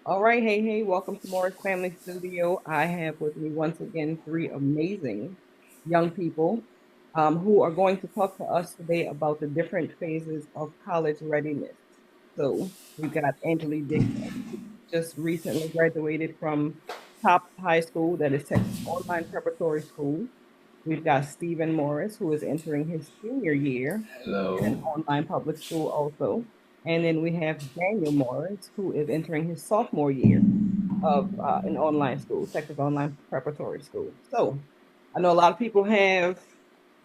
All right, hey, welcome to Morris Family Studio. I have with me once again three amazing young people who are going to talk to us today about the different phases of college readiness. So we've got Angelique Dixon, who just recently graduated from Top High School, that is Texas Online Preparatory School. We've got Stephen Morris, who is entering his senior year in an Hello. online public school also. And then we have Daniel Morris, who is entering his sophomore year of an online school, Texas Online Preparatory School. So I know a lot of people have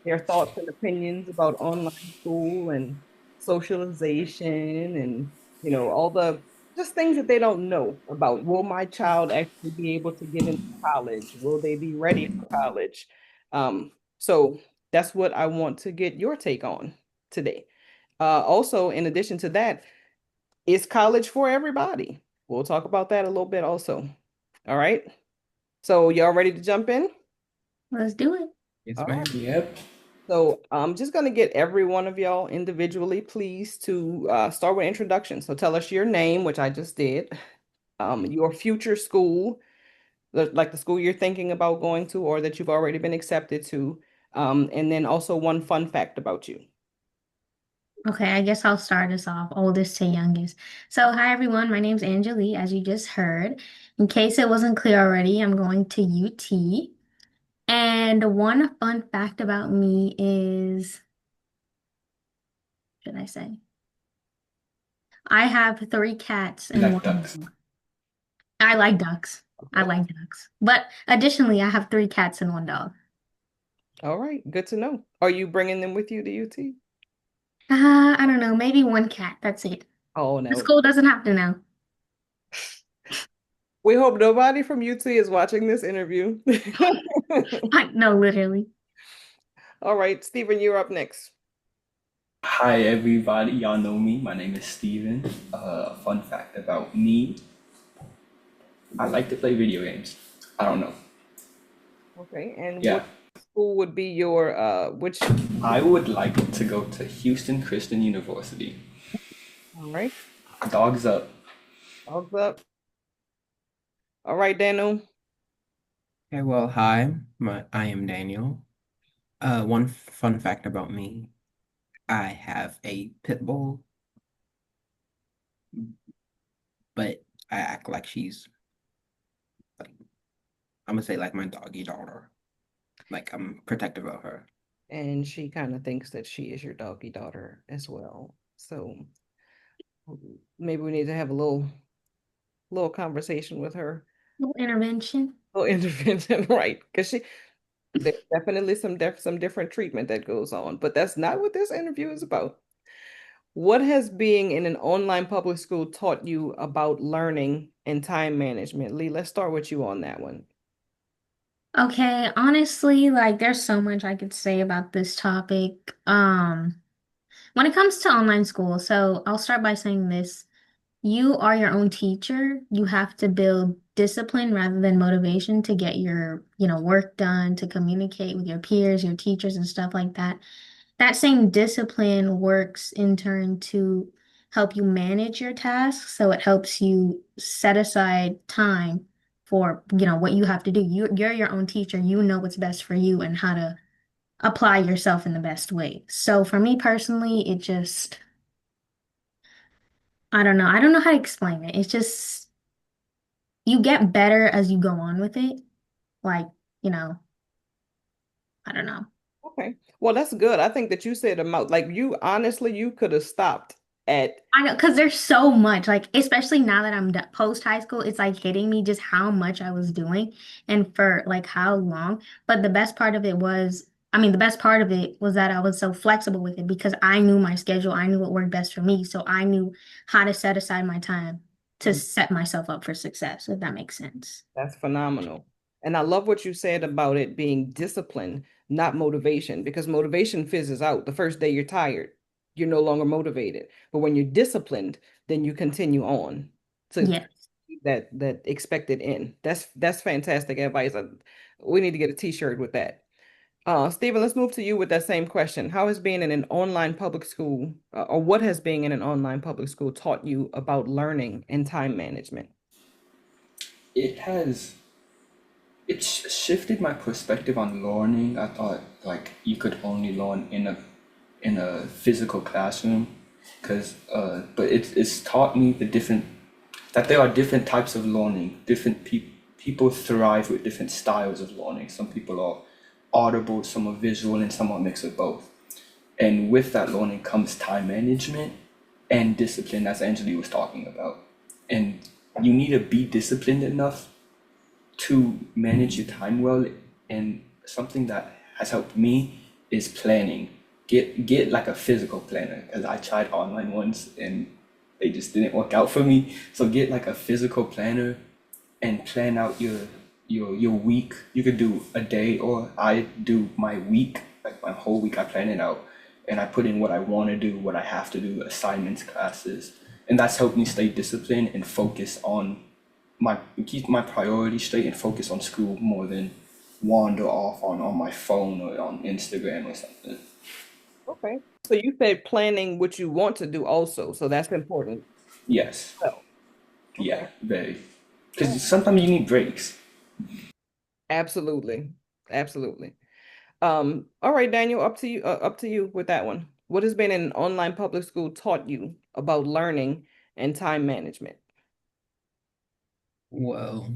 their thoughts and opinions about online school and socialization and all the just things that they don't know about. Will my child actually be able to get into college? Will they be ready for college? So that's what I want to get your take on today. Also, in addition to that, is college for everybody? We'll talk about that a little bit also. All right. So y'all ready to jump in? Let's do it. Yes, All ma'am. right. Yep. So I'm just going to get every one of y'all individually, please, to start with introduction. So tell us your name, which I just did, your future school, like the school you're thinking about going to or that you've already been accepted to, and then also one fun fact about you. Okay, I guess I'll start us off, oldest to youngest. So, hi everyone, my name's Angelique, as you just heard. In case it wasn't clear already, I'm going to UT. And one fun fact about me is, should I say? I have three cats You and like one ducks. dog. I like ducks. I Okay. like ducks. But additionally, I have three cats and one dog. All right. Good to know. Are you bringing them with you to UT? I don't know, maybe one cat. That's it. Oh, The no. school doesn't have to know. We hope nobody from UT is watching this interview. No, literally. All right, Stephen, you're up next. Hi, everybody. Y'all know me. My name is Steven. Fun fact about me, I like to play video games. I don't know. Okay, and Yeah. what school would be your which? I would like to go to Houston Christian University. All right, Dogs up. thumbs up. All right, Daniel. Okay, well, hi, I am Daniel. One fun fact about me, I have a pit bull, but I act like she's like I'm gonna say like my doggy daughter. Like I'm protective of her. And she kind of thinks that she is your doggy daughter as well. So maybe we need to have a little conversation with her. No intervention. Little intervention, right? Because there's definitely some different treatment that goes on, but that's not what this interview is about. What has being in an online public school taught you about learning and time management? Lee, let's start with you on that one. Okay, honestly, like there's so much I could say about this topic. When it comes to online school, so I'll start by saying this. You are your own teacher. You have to build discipline rather than motivation to get your, work done, to communicate with your peers, your teachers, and stuff like that. That same discipline works in turn to help you manage your tasks. So it helps you set aside time for, what you have to do. You're your own teacher. You know what's best for you and how to apply yourself in the best way. So for me personally, it just, I don't know. I don't know how to explain it. It's just, you get better as you go on with it. Like, you know, I don't know. Okay. Well, that's good. I think that you said about like you honestly you could have stopped at I know, because there's so much, like, especially now that I'm post high school, it's like hitting me just how much I was doing and for like how long. But the best part of it was, I mean, the best part of it was that I was so flexible with it because I knew my schedule. I knew what worked best for me. So I knew how to set aside my time to set myself up for success, if that makes sense. that's phenomenal. And I love what you said about it being discipline, not motivation, because motivation fizzes out. The first day you're tired, you're no longer motivated. But when you're disciplined, then you continue on to Yes. keep that expected end. That's fantastic advice. We need to get a t-shirt with that. Stephen, let's move to you with that same question. How has being in an online public school, or what has being in an online public school taught you about learning and time management? it has it's shifted my perspective on learning. I thought like you could only learn in a physical classroom, because but it's taught me that there are different types of learning. People thrive with different styles of learning. Some people are audible, some are visual, and some are a mix of both. And with that learning comes time management and discipline, as Angeli was talking about. And you need to be disciplined enough to manage your time well. And something that has helped me is planning. Get like a physical planner, because I tried online ones and they just didn't work out for me. So get like a physical planner and plan out your week. You could do a day, or I do my week, like my whole week. I plan it out and I put in what I want to do, what I have to do, assignments, classes, and that's helped me stay disciplined and focus on my keep my priorities straight and focus on school more than wander off on my phone or on Instagram or something. Okay. So you said planning what you want to do also, so that's important. Yes, So, yeah, okay. very. Yeah. Because sometimes you need breaks. Absolutely. Absolutely. All right, Daniel, up to you with that one. What has been an online public school taught you about learning and time management? Well,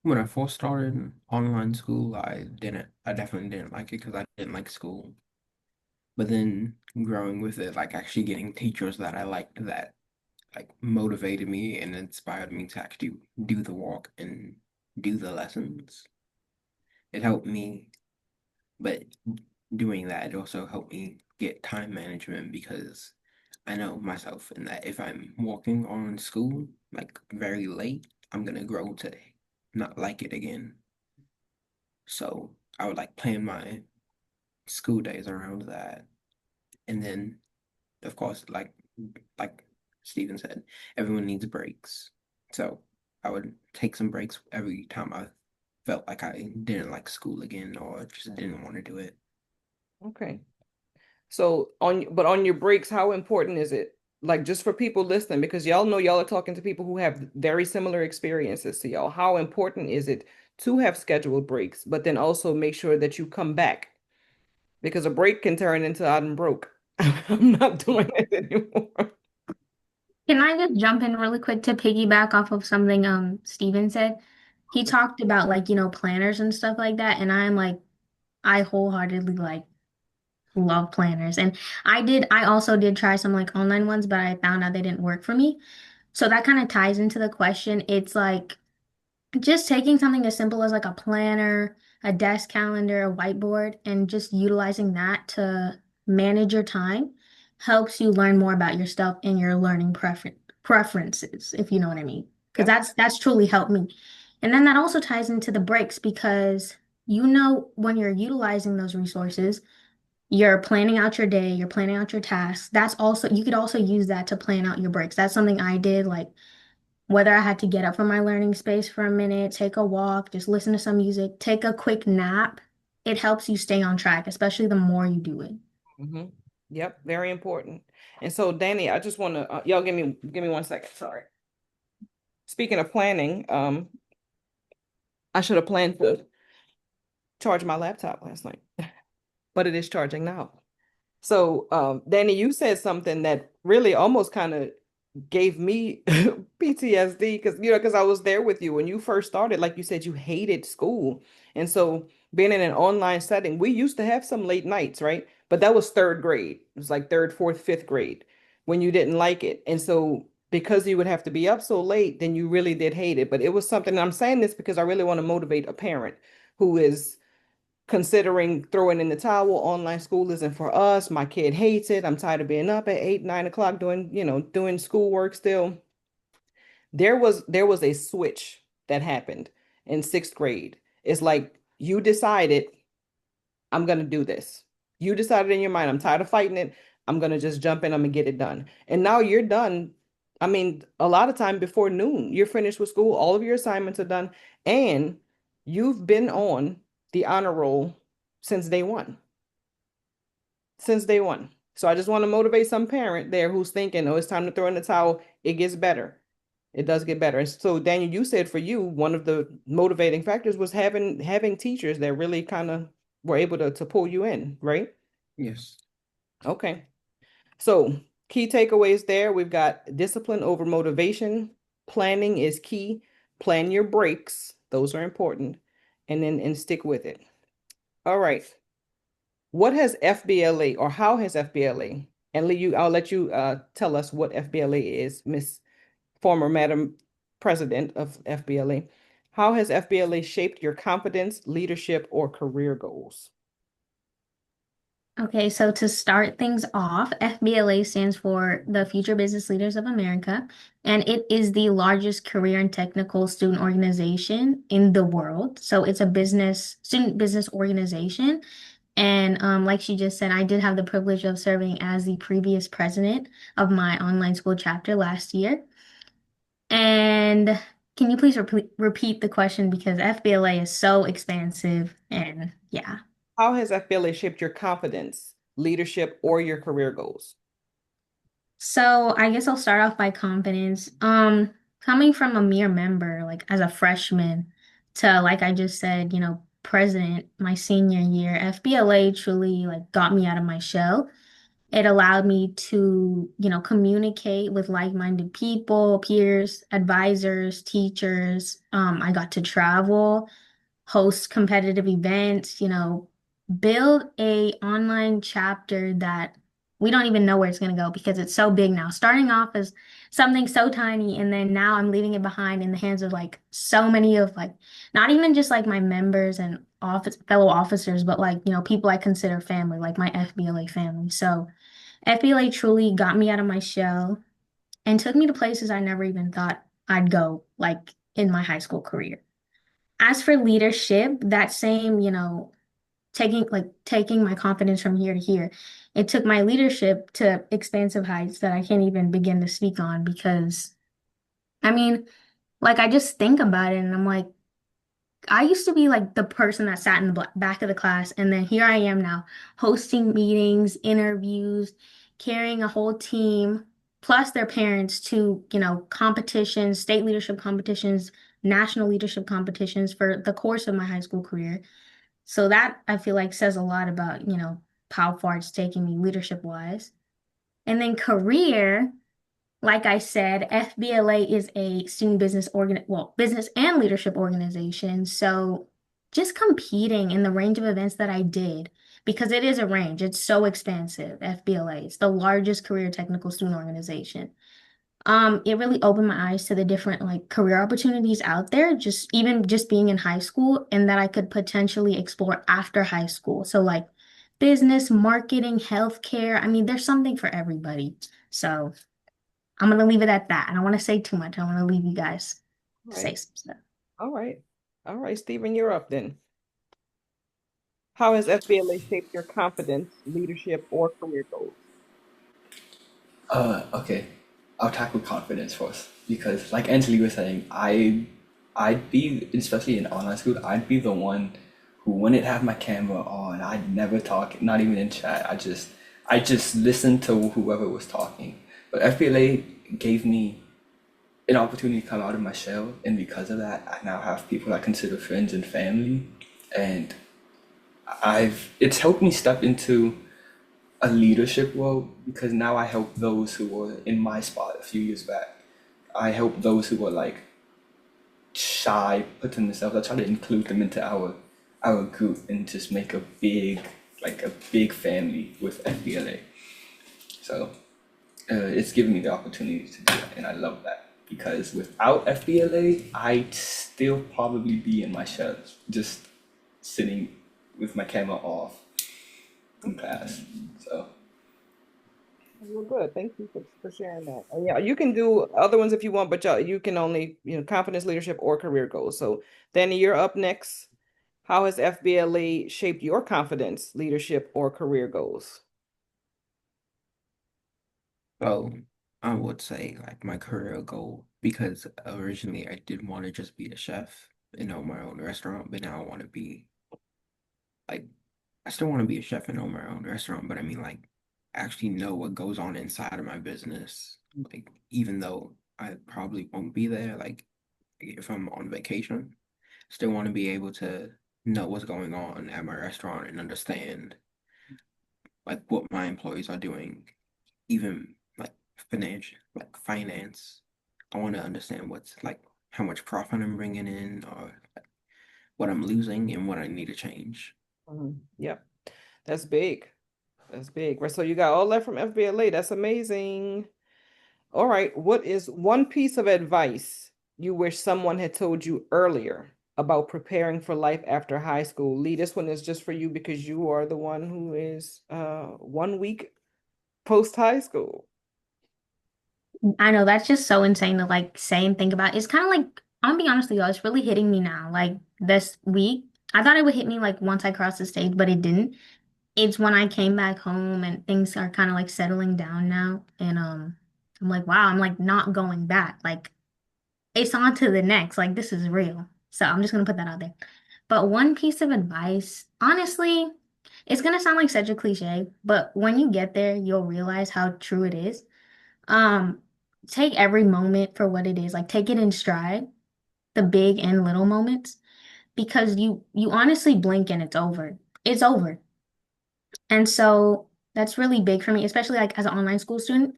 when I first started online school, I definitely didn't like it because I didn't like school. But then growing with it, like actually getting teachers that I liked that like motivated me and inspired me to actually do the work and do the lessons. It helped me, but doing that, it also helped me get time management because I know myself and that if I'm working on school like very late, I'm gonna grow to not like it again. So I would like plan my school days around that. And then of course like Steven said, everyone needs breaks. So I would take some breaks every time I felt like I didn't like school again or just didn't want to do it. Okay. So on your breaks, how important is it? Like just for people listening, because y'all know y'all are talking to people who have very similar experiences to y'all. How important is it to have scheduled breaks, but then also make sure that you come back? Because a break can turn into I'm broke. I'm not doing it anymore. Can I just jump in really quick to piggyback off of something Steven said? He talked about like, planners and stuff like that, and I'm like I wholeheartedly like love planners. And I also did try some like online ones, but I found out they didn't work for me. So that kind of ties into the question. It's like just taking something as simple as like a planner, a desk calendar, a whiteboard, and just utilizing that to manage your time helps you learn more about yourself and your learning preferences, if you know what I mean. Because Yep. that's truly helped me. And then that also ties into the breaks because when you're utilizing those resources, you're planning out your day, you're planning out your tasks. You could also use that to plan out your breaks. That's something I did, like whether I had to get up from my learning space for a minute, take a walk, just listen to some music, take a quick nap. It helps you stay on track, especially the more you do it. Hmm. Yep, very important. And so, Danny, I just want to y'all give me 1 second. Sorry. Speaking of planning, I should have planned to charge my laptop last night, but it is charging now. So, Danny, you said something that really almost kind of gave me PTSD because because I was there with you when you first started. Like you said, you hated school, and so being in an online setting, we used to have some late nights, right? But that was third grade. It was like third, fourth, fifth grade when you didn't like it, and so because you would have to be up so late, then you really did hate it. But it was something. I'm saying this because I really want to motivate a parent who is considering throwing in the towel. Online school isn't for us. My kid hates it. I'm tired of being up at 8, 9 o'clock doing schoolwork still. There was a switch that happened in sixth grade. It's like you decided, I'm gonna do this. You decided in your mind, I'm tired of fighting it. I'm gonna just jump in, I'm gonna get it done. And now you're done. I mean, a lot of time before noon, you're finished with school, all of your assignments are done, and you've been on the honor roll since day one. Since day one. So I just want to motivate some parent there who's thinking, oh, it's time to throw in the towel. It gets better. It does get better. And so Daniel, you said for you, one of the motivating factors was having teachers that really kind of were able to pull you in, right? Yes. Okay. So key takeaways there. We've got discipline over motivation. Planning is key. Plan your breaks. Those are important. And stick with it. All right. What has FBLA or how has FBLA? And Lee, I'll let you tell us what FBLA is, Miss former Madam President of FBLA. How has FBLA shaped your confidence, leadership, or career goals? Okay, so to start things off, FBLA stands for the Future Business Leaders of America, and it is the largest career and technical student organization in the world. So it's a student business organization. And like she just said, I did have the privilege of serving as the previous president of my online school chapter last year. And can you please repeat the question because FBLA is so expansive and yeah. How has FBLA shaped your confidence, leadership, or your career goals? So I guess I'll start off by confidence. Coming from a mere member, like as a freshman, to like I just said, president my senior year, FBLA truly like got me out of my shell. It allowed me to, communicate with like-minded people, peers, advisors, teachers. I got to travel, host competitive events, build a online chapter that we don't even know where it's going to go because it's so big now. Starting off as something so tiny and then now I'm leaving it behind in the hands of like so many of like not even just like my members and fellow officers, but like, people I consider family, like my FBLA family. So FBLA truly got me out of my shell and took me to places I never even thought I'd go, like in my high school career. As for leadership, that same, taking my confidence from here to here, it took my leadership to expansive heights that I can't even begin to speak on because I mean, like I just think about it and I'm like, I used to be like the person that sat in the back of the class, and then here I am now hosting meetings, interviews, carrying a whole team, plus their parents to, competitions, state leadership competitions, national leadership competitions for the course of my high school career. So that I feel like says a lot about, how far it's taking me leadership wise. And then career. Like I said, FBLA is a business and leadership organization. So just competing in the range of events that I did, because it is a range, it's so expansive, FBLA. It's the largest career technical student organization. It really opened my eyes to the different like career opportunities out there, just even just being in high school and that I could potentially explore after high school. So like business, marketing, healthcare. I mean, there's something for everybody. So I'm gonna leave it at that. I don't want to say too much. I want to leave you guys All say right. some stuff. All right. All right, Stephen, you're up then. How has FBLA shaped your confidence, leadership, or career goals? Okay. I'll tackle confidence first because, like Anthony was saying, I'd be, especially in online school, I'd be the one who wouldn't have my camera on. I'd never talk, not even in chat. I just listened to whoever was talking. But FBLA gave me an opportunity to come out of my shell, and because of that, I now have people I consider friends and family, and it's helped me step into a leadership role because now I help those who were in my spot a few years back. I help those who were like shy, put to themselves. I try to include them into our group and just make a big family with FBLA. So it's given me the opportunity to do that, and I love that because without FBLA, I'd still probably be in my shell, just sitting with my camera off in class. So Well, good. Thank you for sharing that. And yeah, you can do other ones if you want, but you can only, confidence, leadership, or career goals. So, Danny, you're up next. How has FBLA shaped your confidence, leadership, or career goals? So I would say like my career goal because originally I did want to just be a chef and own my own restaurant, but now I want to be like I still want to be a chef and own my own restaurant, but I mean like actually know what goes on inside of my business. Like even though I probably won't be there. Like if I'm on vacation, still want to be able to know what's going on at my restaurant and understand like what my employees are doing, even like finance. I want to understand what's like how much profit I'm bringing in or what I'm losing and what I need to change. Yep, that's big. That's big. Right. So you got all that from FBLA. That's amazing. All right. What is one piece of advice you wish someone had told you earlier about preparing for life after high school? Lee, this one is just for you because you are the one who is 1 week post high school. I know that's just so insane to like say and think about. It's kind of like, I'm gonna be honest with y'all, it's really hitting me now. Like this week, I thought it would hit me like once I crossed the stage, but it didn't. It's when I came back home and things are kind of like settling down now. And I'm like, wow, I'm like not going back. Like it's on to the next. Like this is real. So I'm just gonna put that out there. But one piece of advice, honestly, it's gonna sound like such a cliche, but when you get there, you'll realize how true it is. Um, take every moment for what it is. Like take it in stride, the big and little moments, because you honestly blink and it's over. It's over. And so that's really big for me, especially like as an online school student,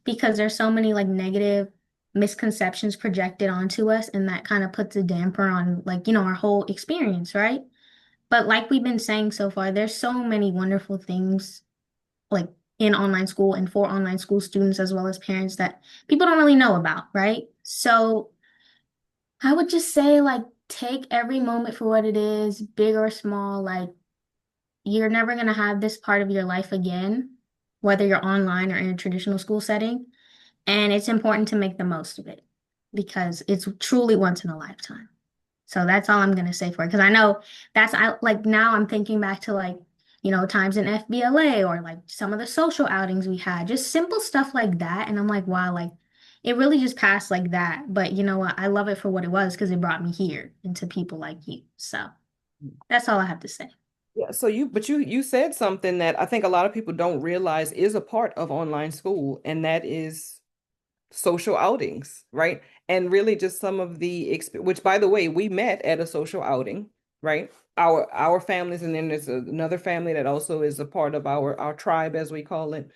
because there's so many like negative misconceptions projected onto us, and that kind of puts a damper on like, our whole experience, right? But like we've been saying so far, there's so many wonderful things like in online school and for online school students as well as parents that people don't really know about, right? So I would just say like take every moment for what it is, big or small, like you're never going to have this part of your life again, whether you're online or in a traditional school setting. And it's important to make the most of it because it's truly once in a lifetime. So that's all I'm going to say for it. Because I know I like now I'm thinking back to like, times in FBLA or like some of the social outings we had, just simple stuff like that. And I'm like, wow, like it really just passed like that. But you know what? I love it for what it was because it brought me here into people like you. So that's all I have to say. Yeah, so you said something that I think a lot of people don't realize is a part of online school, and that is social outings, right? And really just some of the which by the way, we met at a social outing, right? Our families, and then there's another family that also is a part of our tribe, as we call it,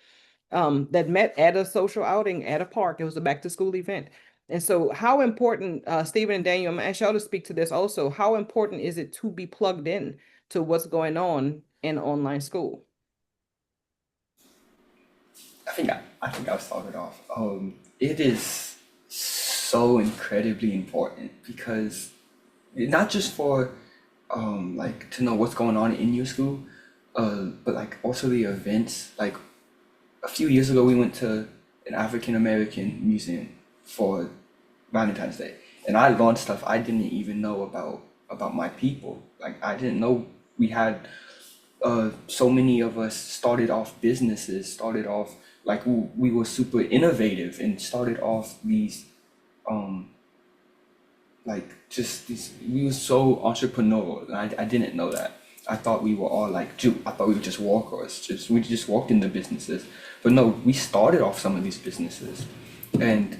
that met at a social outing at a park. It was a back to school event. And so how important, Stephen and Daniel, I'm gonna ask y'all to speak to this also. How important is it to be plugged in to what's going on in online school? I think I'll start it off. It is so incredibly important because not just for like to know what's going on in your school, but like also the events. Like a few years ago, we went to an African American museum for Valentine's Day, and I learned stuff I didn't even know about my people. Like I didn't know we had so many of us started off businesses, started off like we were super innovative and started off these um like just these we were so entrepreneurial, and I didn't know that. I thought we were all like I thought we were just workers, just we just walked into businesses. But no, we started off some of these businesses. And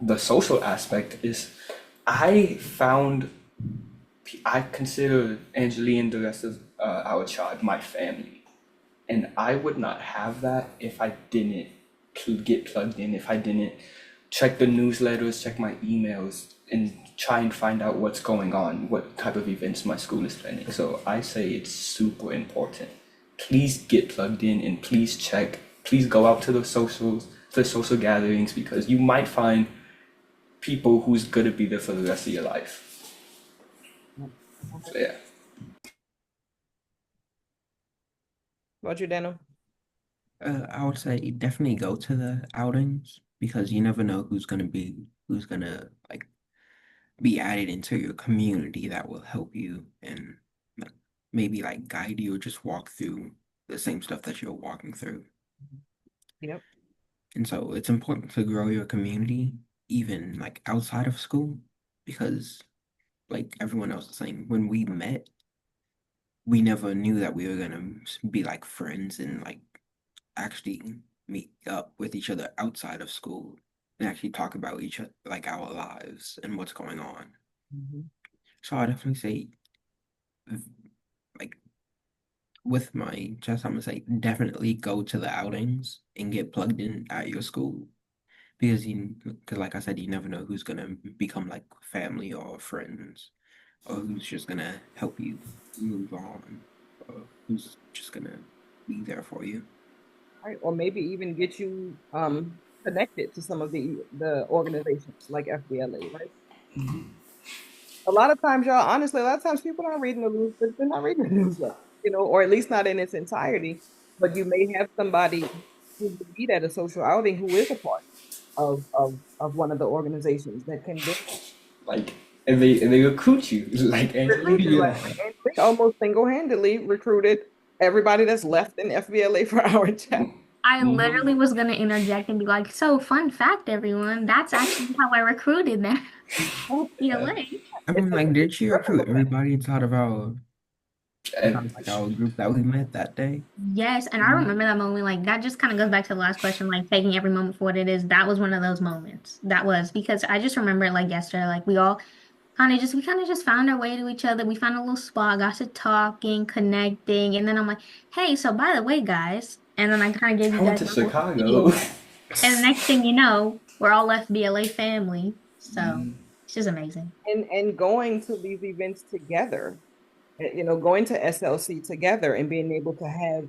the social aspect is I found I consider Angeline and the rest of our tribe my family. And I would not have that if I didn't get plugged in, if I didn't check the newsletters, check my emails, and try and find out what's going on, what type of events my school is planning. So I say it's super important. Please get plugged in and please check. Please go out to the socials, to the social gatherings, because you might find people who's gonna be there for the rest of your life. So yeah. What about you, Daniel? I would say definitely go to the outings because you never know who's gonna like be added into your community that will help you and like, maybe like guide you or just walk through the same stuff that you're walking through. Yep. And so it's important to grow your community even like outside of school because like everyone else is saying, when we met, we never knew that we were gonna be like friends and like actually meet up with each other outside of school. and actually talk about each other, like our lives and what's going on. Mhm. So I definitely say, like with my chest, I'm gonna say definitely go to the outings and get plugged in at your school because like I said, you never know who's gonna become like family or friends or who's just gonna help you move on or who's just gonna be there for you. Right? Or maybe even get you connected to some of the organizations like FBLA, right? A lot of times, y'all, honestly, a lot of times people aren't reading the news, but they're not reading the newsletter, or at least not in its entirety. But you may have somebody who you meet at a social outing who is a part of one of the organizations that can then Like, and they recruit you, like recruit Angelina, you. yeah. And we almost single-handedly recruited everybody that's left in FBLA for our chat. I Mm-hmm. literally was gonna interject and be like, so fun fact, everyone, that's actually how I recruited them. Yeah. PLA. I It's mean, a like, did she recruit ripple effect. everybody inside And of like our group that we met that day? Yes, and I mhm. remember that moment. Like that just kind of goes back to the last question, like taking every moment for what it is. That was one of those moments. That was because I just remember it like yesterday. Like we kind of just found our way to each other. We found a little spot, got to talking, connecting, and then I'm like, hey, so by the way, guys, and then I kind of gave you I went guys to my whole Chicago. spiel, and the next thing you know, we're all FBLA family. So Mhm. it's just amazing. And going to these events together, going to SLC together and being able to have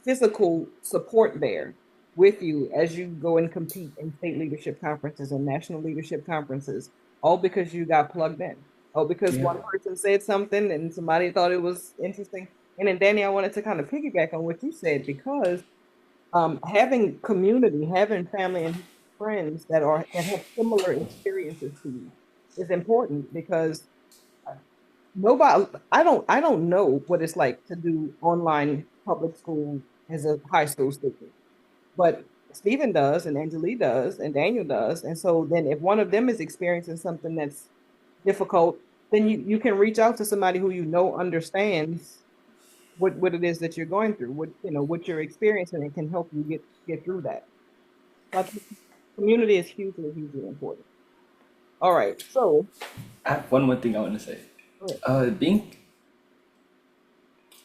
physical support there with you as you go and compete in state leadership conferences and national leadership conferences, all because you got plugged in. Oh, because Yeah. one person said something and somebody thought it was interesting. And then Danny, I wanted to kind of piggyback on what you said because having community, having family and friends that have similar experiences to you is important because nobody I don't know what it's like to do online public school as a high school student, but Stephen does and Angelique does and Daniel does. And so then if one of them is experiencing something that's difficult, then you can reach out to somebody who understands what it is that you're going through, what you're experiencing and can help you get through that. So I think community is hugely, hugely important. All right. So I have one more thing I want to say. Being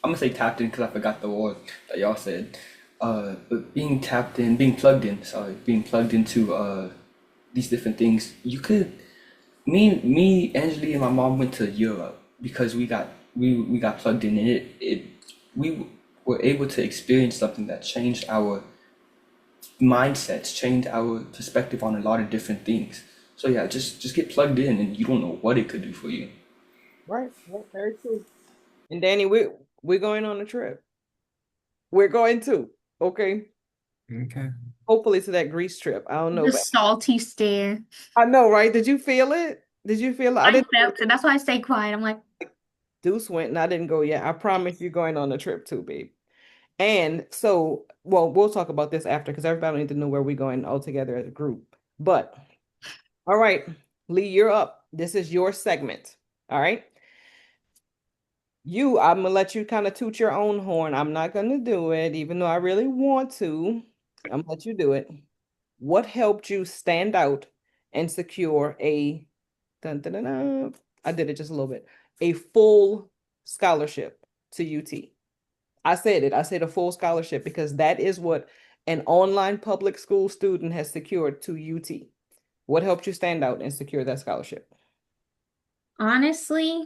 I'm gonna say tapped in because I forgot the word that y'all said. But being tapped in, being plugged in. Sorry, being plugged into these different things. You could Angeli, and my mom went to Europe because we got plugged in, and we were able to experience something that changed our mindsets, changed our perspective on a lot of different things. So yeah, just get plugged in, and you don't know what it could do for you. right, right, very true. And Danny, we're going on a trip. We're going to, okay. Okay. Hopefully to that Greece trip. I don't know, The but salty stare. I know, right? Did you feel it? Did you feel it? I I didn't go felt it. That's why I stay quiet. I'm like, yet. Deuce went and I didn't go yet. I promise you're going on a trip too, babe. And so, well, we'll talk about this after because everybody needs to know where we're going all together as a group. But all right, Lee, you're up. This is your segment. All right. I'm gonna let you kind of toot your own horn. I'm not gonna do it, even though I really want to. I'm gonna let you do it. What helped you stand out and secure a dun, dun, dun, dun, I did it just a little bit. A full scholarship to UT. I said it. I said a full scholarship because that is what an online public school student has secured to UT. What helped you stand out and secure that scholarship? honestly,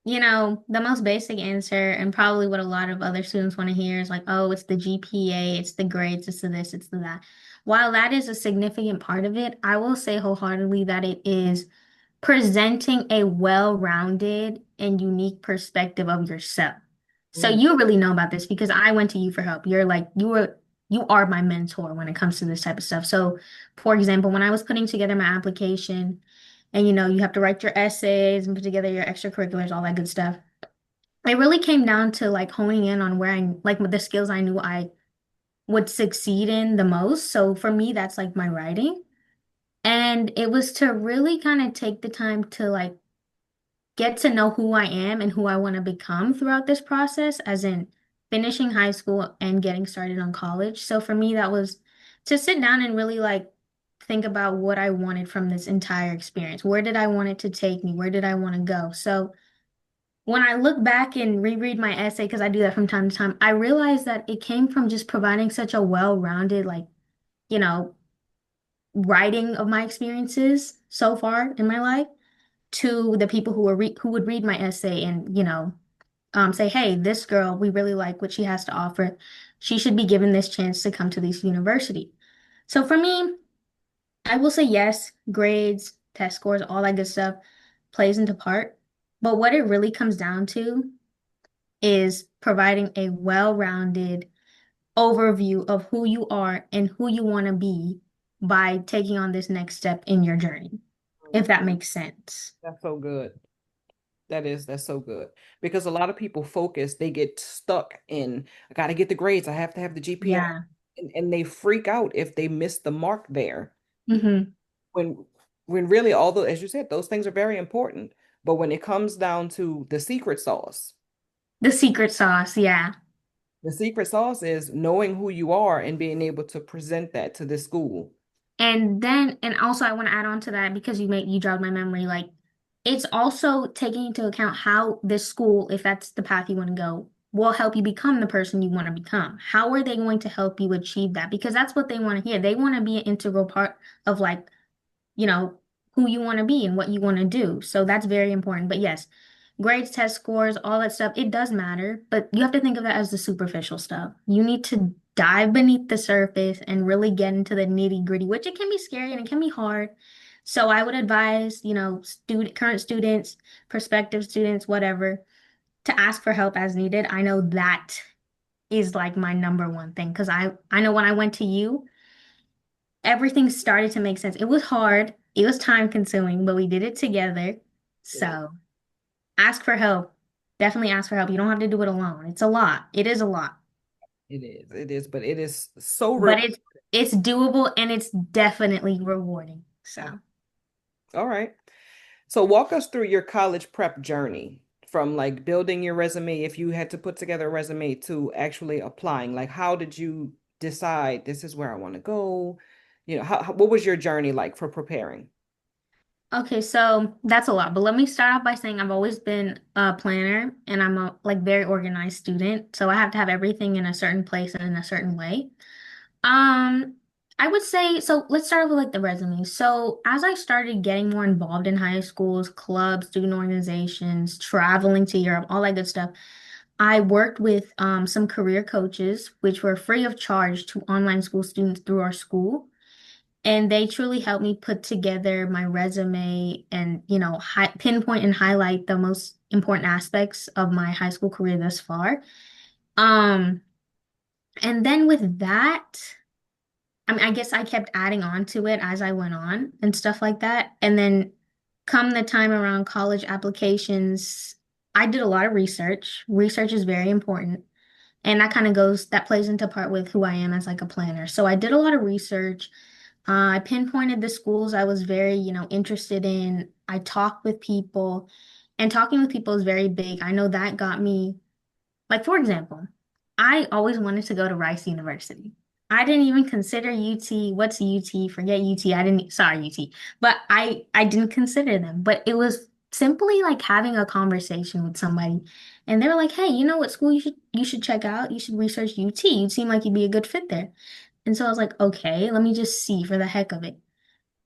the most basic answer, and probably what a lot of other students want to hear is like, oh, it's the GPA, it's the grades, it's the this, it's the that. While that is a significant part of it, I will say wholeheartedly that it is presenting a well-rounded and unique perspective of yourself. So Mm, you really know about this because I went to you for help. You are my mentor when it comes to this type of stuff. So, for example, when I was putting together my application, and you have to write your essays and put together your extracurriculars, all that good stuff. It really came down to like honing in on where I like the skills I knew I would succeed in the most. So for me, that's like my writing. And it was to really kind of take the time to like get to know who I am and who I want to become throughout this process, as in finishing high school and getting started on college. So for me, that was to sit down and really like think about what I wanted from this entire experience. Where did I want it to take me? Where did I want to go? So when I look back and reread my essay, because I do that from time to time, I realized that it came from just providing such a well-rounded, like, you know, writing of my experiences so far in my life to the people who would read my essay and, say, hey, this girl, we really like what she has to offer. She should be given this chance to come to this university. So for me, I will say yes, grades, test scores, all that good stuff plays into part. But what it really comes down to is providing a well-rounded overview of who you are and who you want to be by taking on this next step in your journey, if that makes sense. That's so good. That's so good because a lot of people focus, they get stuck in, I got to get the grades, I have to have the GPA, Yeah. and they freak out if they miss the mark there. Hmm. When when really, although as you said, those things are very important, but when it comes down to the secret sauce, The secret sauce, yeah. the secret sauce is knowing who you are and being able to present that to the school. And also I want to add on to that because you jogged my memory. Like, it's also taking into account how this school, if that's the path you want to go, will help you become the person you want to become. How are they going to help you achieve that? Because that's what they want to hear. They want to be an integral part of, like, you know, who you want to be and what you want to do. So that's very important. But yes, grades, test scores, all that stuff, it does matter, but you have to think of that as the superficial stuff. You need to dive beneath the surface and really get into the nitty-gritty, which it can be scary and it can be hard. So I would advise, current students, prospective students, whatever, to ask for help as needed. I know that is like my number one thing because I know when I went to you, everything started to make sense. It was hard, it was time consuming, but we did it together. Yeah, So ask for help. Definitely ask for help. You don't have to do it alone. It's a lot. It is a lot, it is, but it is so but rewarding. it's doable and it's definitely rewarding. So, All right. So walk us through your college prep journey from like building your resume, if you had to put together a resume, to actually applying. Like, how did you decide this is where I want to go? What was your journey like for preparing? okay, so that's a lot. But let me start off by saying I've always been a planner and I'm a like very organized student. So I have to have everything in a certain place and in a certain way. Um, I would say, so let's start with like the resume. So as I started getting more involved in high schools, clubs, student organizations, traveling to Europe, all that good stuff, I worked with some career coaches, which were free of charge to online school students through our school. And they truly helped me put together my resume and, pinpoint and highlight the most important aspects of my high school career thus far. Um, and then with that, I mean, I guess I kept adding on to it as I went on and stuff like that. And then come the time around college applications, I did a lot of research. Research is very important. And that plays into part with who I am as like a planner. So I did a lot of research. I pinpointed the schools I was very, interested in. I talked with people, and talking with people is very big. I know that got me, like, for example, I always wanted to go to Rice University. I didn't even consider UT. What's UT? Forget UT. I didn't, sorry, UT. But I didn't consider them. But it was simply like having a conversation with somebody. And they were like, hey, you know what school you should check out? You should research UT. You seem like you'd be a good fit there. And so I was like, okay, let me just see for the heck of it.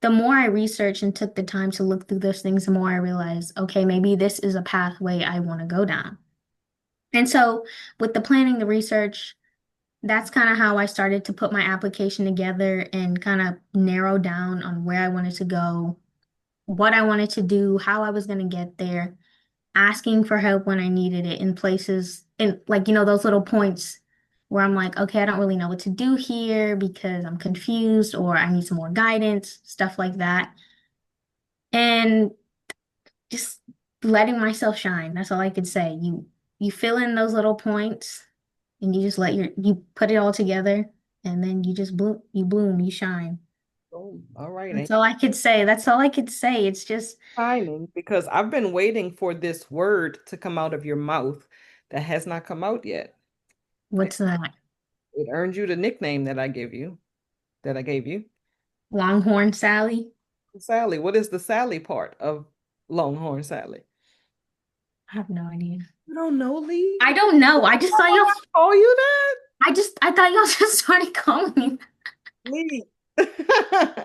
The more I researched and took the time to look through those things, the more I realized, okay, maybe this is a pathway I want to go down. And so with the planning, the research, that's kind of how I started to put my application together and kind of narrow down on where I wanted to go, what I wanted to do, how I was going to get there, asking for help when I needed it in places, in like, those little points where I'm like, okay, I don't really know what to do here because I'm confused or I need some more guidance, stuff like that. And just letting myself shine. That's all I could say. You fill in those little points and you just you put it all together and then you just bloom, you shine. Oh, all right. That's all I could say. That's all I could say. It's just Timing, because I've been waiting for this word to come out of your mouth that has not come out yet. It, what's that? it earned you the nickname that I gave you. Longhorn Sally. Sally, what is the Sally part of Longhorn Sally? I have no idea. You don't know, Lee? I don't know. I just Why saw would y'all. I call you that? I thought y'all just started calling me. Lee.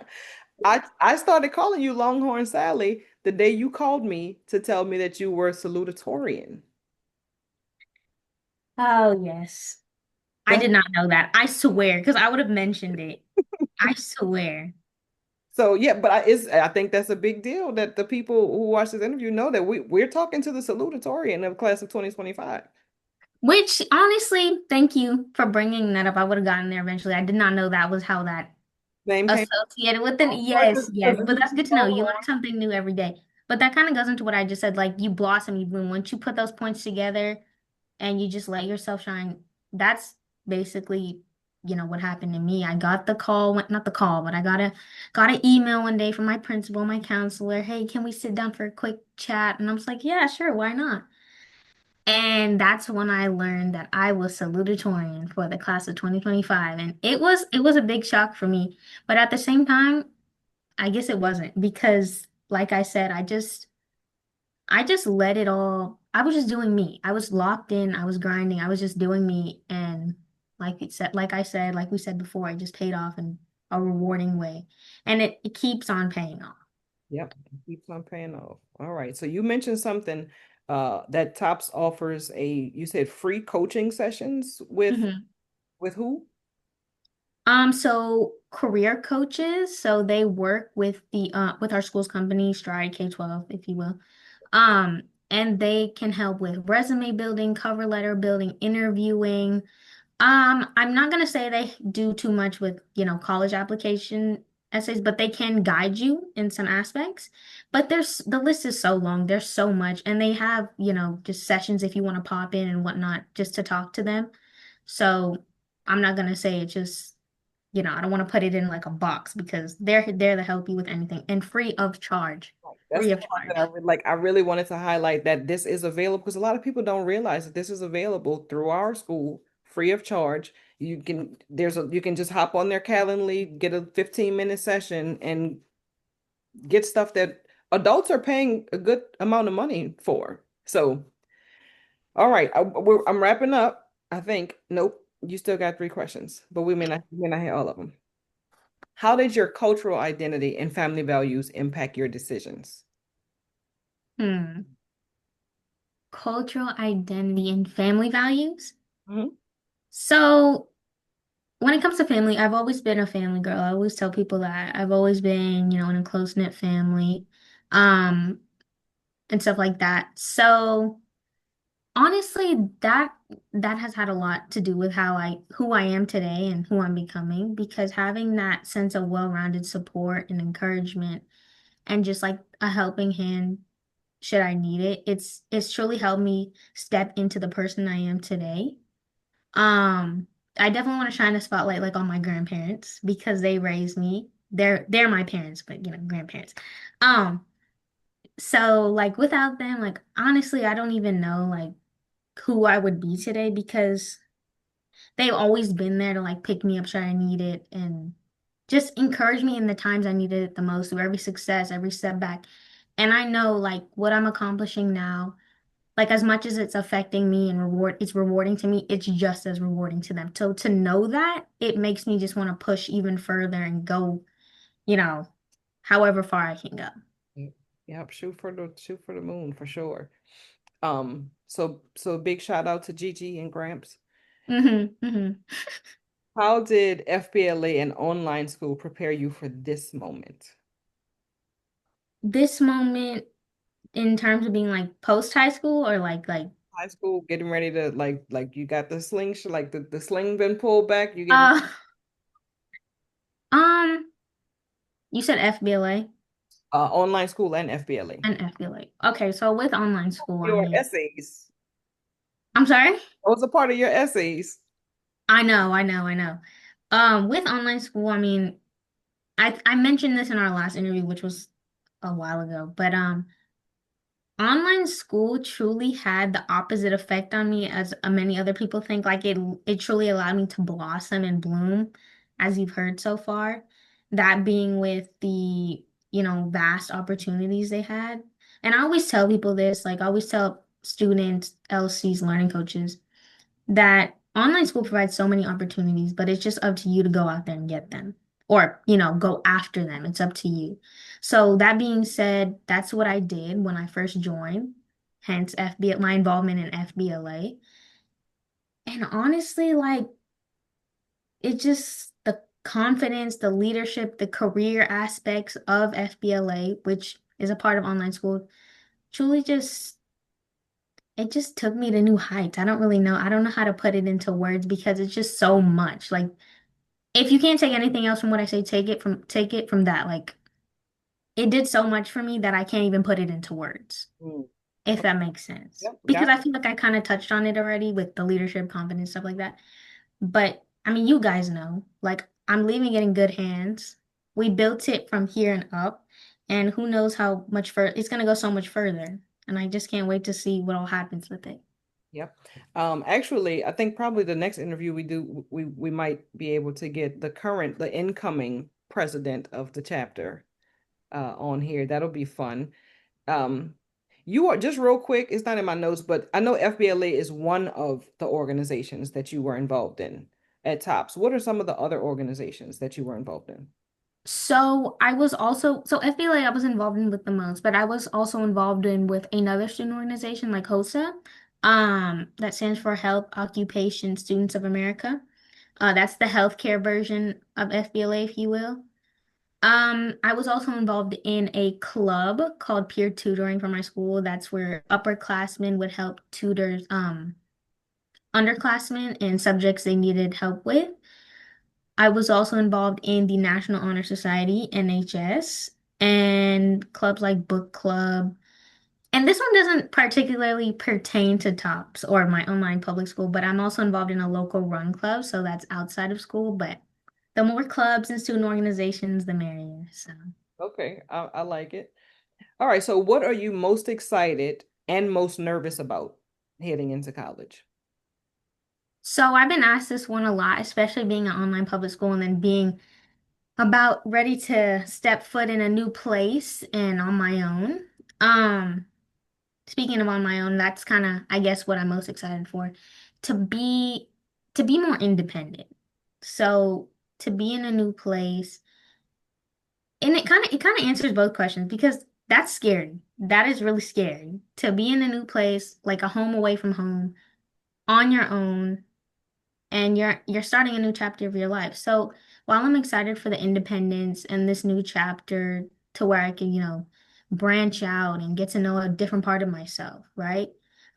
I started calling you Longhorn Sally the day you called me to tell me that you were salutatorian. Oh, yes. I That's did not know that. I swear, because I would have mentioned it. I swear. so yeah, but I think that's a big deal that the people who watch this interview know that we're talking to the salutatorian of class of 2025. Which, honestly, thank you for bringing that up. I would have gotten there eventually. I did not know that was how that Name came associated with it. up Yes, yes. But that's good to know. You learn something new every day. But that kind of goes into what I just said. Like, you blossom, you bloom. Once you put those points together and you just let yourself shine, that's basically, what happened to me. I got the call, not the call, but I got an email one day from my principal, my counselor. Hey, can we sit down for a quick chat? And I was like, yeah, sure, why not? And that's when I learned that I was salutatorian for the class of 2025. And it was a big shock for me. But at the same time, I guess it wasn't because like I said, I just let it all. I was just doing me. I was locked in. I was grinding. I was just doing me. And like we said before, it just paid off in a rewarding way. And it keeps on paying off. Yep, keeps on paying off. All right. So you mentioned something that Tops offers you said free coaching sessions Mhm. with who? So career coaches, so they work with the with our school's company, Stride K-12, if you will. Um, and they can help with resume building, cover letter building, interviewing. I'm not gonna say they do too much with, college application essays, but they can guide you in some aspects. But the list is so long, there's so much, and they have, just sessions if you want to pop in and whatnot, just to talk to them. So I'm not gonna say it just, I don't want to put it in like a box because they're there to help you with anything and free of charge. That's Free the of part that I charge. would like. I really wanted to highlight that this is available because a lot of people don't realize that this is available through our school free of charge. You can just hop on their Calendly, get a 15-minute session and get stuff that adults are paying a good amount of money for. So, all right, I'm wrapping up. I think. Nope, you still got three questions, but we may not hit all of them. How did your cultural identity and family values impact your decisions? Hmm. Cultural identity and family values. Mhm. So when it comes to family, I've always been a family girl. I always tell people that I've always been, in a close-knit family, um, and stuff like that. So honestly, that has had a lot to do with who I am today and who I'm becoming, because having that sense of well-rounded support and encouragement and just like a helping hand should I need it, it's truly helped me step into the person I am today. Um, I definitely want to shine a spotlight like on my grandparents because they raised me. They're my parents, but grandparents. Um, so like without them, like honestly, I don't even know like who I would be today because they've always been there to like pick me up should I need it and just encourage me in the times I needed it the most through every success, every setback. And I know like what I'm accomplishing now, like as much as it's affecting me and it's rewarding to me, it's just as rewarding to them. So to know that, it makes me just want to push even further and go, you know, however far I can go. Yep, shoot for the moon for sure. So big shout out to Gigi and Gramps. Hmm. How did FBLA and online school prepare you for this moment? This moment in terms of being like post high school or like High school, getting ready to like you got the sling, like the sling been pulled back. You getting uh um you said FBLA online school and FBLA. and FBLA. Okay, so with online school, I Your mean, essays. I'm sorry? What was a part of your essays? I know. With online school, I mean, I mentioned this in our last interview, which was a while ago, but online school truly had the opposite effect on me as many other people think. Like it truly allowed me to blossom and bloom, as you've heard so far. That being with the, vast opportunities they had. And I always tell people this, like I always tell students, LCs, learning coaches, that online school provides so many opportunities, but it's just up to you to go out there and get them or, go after them. It's up to you. So that being said, that's what I did when I first joined, hence my involvement in FBLA. And honestly, like it just the confidence, the leadership, the career aspects of FBLA, which is a part of online school, truly just it just took me to new heights. I don't really know. I don't know how to put it into words because it's just so much. Like if you can't take anything else from what I say, take it from that. Like it did so much for me that I can't even put it into words, Mm. if that makes sense. Yep, Because got I feel like I kind of touched on it already with the leadership, confidence, stuff like that. But I mean, you guys know, like I'm leaving it in good hands. We built it from here and up, and who knows how much further it's gonna go so much further. And I just can't wait to see what all happens with it. Yep. Actually, I think probably the next interview we do, we might be able to get the incoming president of the chapter on here. That'll be fun. Um, you are just real quick, it's not in my notes, but I know FBLA is one of the organizations that you were involved in at TOPS. What are some of the other organizations that you were involved in? So I was also so FBLA I was involved in with the most, but I was also involved in with another student organization like HOSA, that stands for Health Occupation Students of America. That's the healthcare version of FBLA, if you will. I was also involved in a club called Peer Tutoring for my school. That's where upperclassmen would help tutors, underclassmen in subjects they needed help with. I was also involved in the National Honor Society, NHS, and clubs like Book Club. And this one doesn't particularly pertain to TOPS or my online public school, but I'm also involved in a local run club, so that's outside of school. But the more clubs and student organizations, the merrier. So. Okay, I like it. All right, so what are you most excited and most nervous about heading into college? So I've been asked this one a lot, especially being an online public school and then being about ready to step foot in a new place and on my own. Um, Speaking of on my own, that's kind of, I guess, what I'm most excited for, to be to be more independent. So to be in a new place, and it kind of answers both questions because that's scary. That is really scary to be in a new place, like a home away from home, on your own and you're starting a new chapter of your life. So while I'm excited for the independence and this new chapter to where I can, branch out and get to know a different part of myself, right?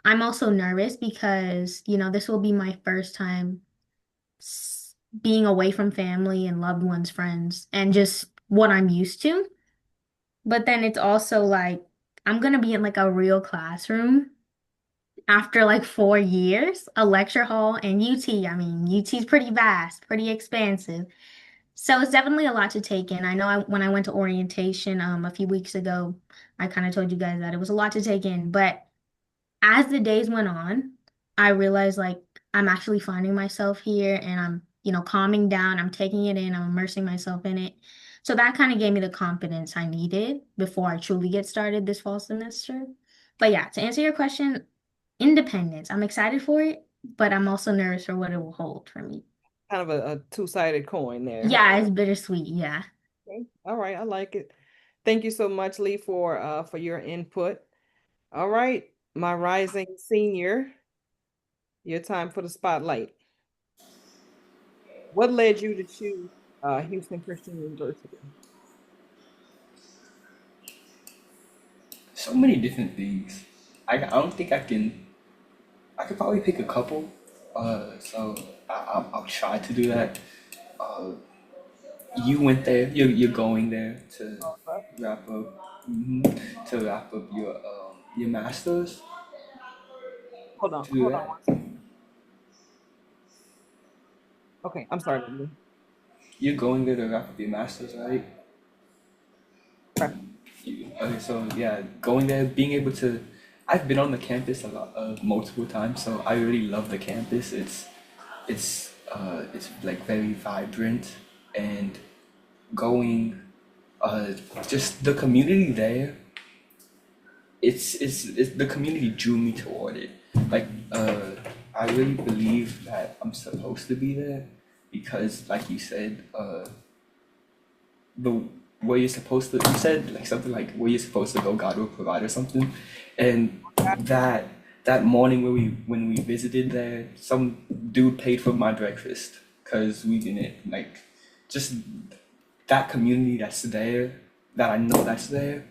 I'm also nervous because, this will be my first time being away from family and loved ones, friends, and just what I'm used to. But then it's also like I'm gonna be in like a real classroom after like 4 years, a lecture hall and UT. I mean, UT is pretty vast, pretty expansive. So it's definitely a lot to take in. I know when I went to orientation a few weeks ago, I kind of told you guys that it was a lot to take in. But as the days went on, I realized like I'm actually finding myself here and I'm, calming down. I'm taking it in. I'm immersing myself in it. So that kind of gave me the confidence I needed before I truly get started this fall semester. But yeah, to answer your question, independence. I'm excited for it, but I'm also nervous for what it will hold for me. Kind of a two-sided coin there. Yeah, it's bittersweet. Yeah. Okay. All right, I like it. Thank you so much, Lee, for your input. All right, my rising senior, your time for the spotlight. What led you to choose Houston Christian University? So many different things. I don't think I can. I could probably pick a couple. So I'll try to do that. Uh, you went there. You're going there to wrap up. To wrap up your masters. Hold on, To do hold on that. one second. Okay, I'm sorry, Lee. You're going there to wrap up your masters, right? Okay. Okay, so yeah, going there, being able to, I've been on the campus a lot, multiple times, so I really love the campus. It's like very vibrant, and going, uh, just the community there, it's the community drew me toward it. Like, I really believe that I'm supposed to be there because, like you said, the where you're supposed to, you said like something like where you're supposed to go, God will provide or something. And that that morning when we visited there, some dude paid for my breakfast because we didn't like just that community that's there, that I know that's there,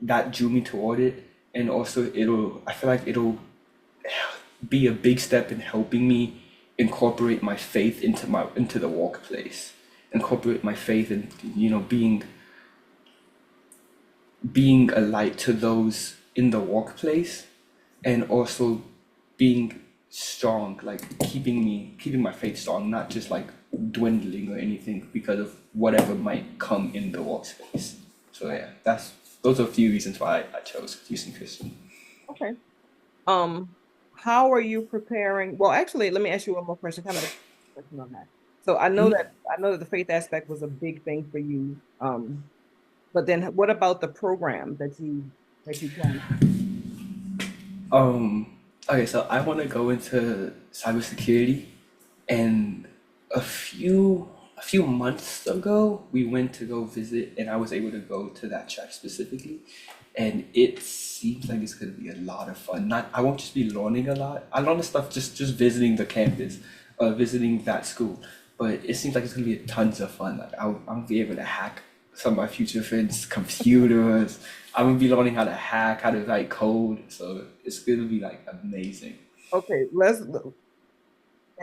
that drew me toward it. And also it'll, I feel like it'll be a big step in helping me incorporate my faith into the workplace, incorporate my faith in, being a light to those in the workplace, and also being strong, like keeping my faith strong, not just like dwindling or anything because of whatever might come in the workspace. So yeah, that's those are a few reasons why I chose Houston Christian. Okay. Um, how are you preparing? Well, actually, let me ask you one more question, kind of a question on that. So I know that the faith aspect was a big thing for you. But then what about the program that you plan? Um, okay, so I want to go into cybersecurity, and a few months ago, we went to go visit, and I was able to go to that track specifically, and it seems like it's gonna be a lot of fun. Not, I won't just be learning a lot. I learn the stuff just visiting the campus, visiting that school, but it seems like it's gonna be tons of fun. Like I'm gonna be able to hack some of my future friends' computers. I'm gonna be learning how to hack, how to write code. So it's gonna be like amazing. Okay,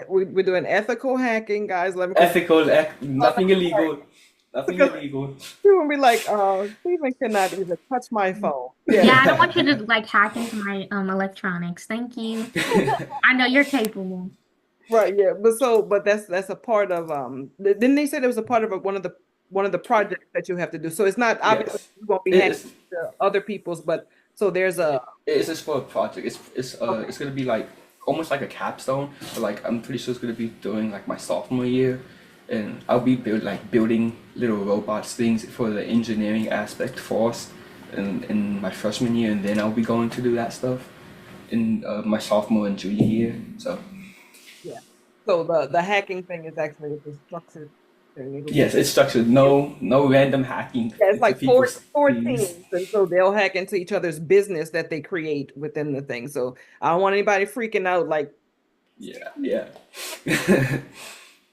we're doing ethical hacking, guys. Let me because Ethical, nothing illegal, nothing because illegal. people will be like, Stephen cannot even touch my phone. Yeah. Yeah, I don't want you to like hack into my electronics. Thank you. I know you're capable. Right, yeah, but that's a part of didn't they say there was a part of one of the projects that you have to do. So it's not obviously Yes, you won't be hacking it's to other people's, but so there's a it's just for a project. okay, It's gonna be like almost like a capstone. But like I'm pretty sure it's gonna be doing like my sophomore year, and I'll be building little robots things for the engineering aspect for us, in my freshman year, and then I'll be going to do that stuff in my sophomore and junior year. So yeah. So the hacking thing is actually it's a structured thing. It'll be yes, it's structured. No random hacking yeah, it's into like four people's four things. teams, and so they'll hack into each other's business that they create within the thing. So I don't want anybody freaking out like Yeah, yeah.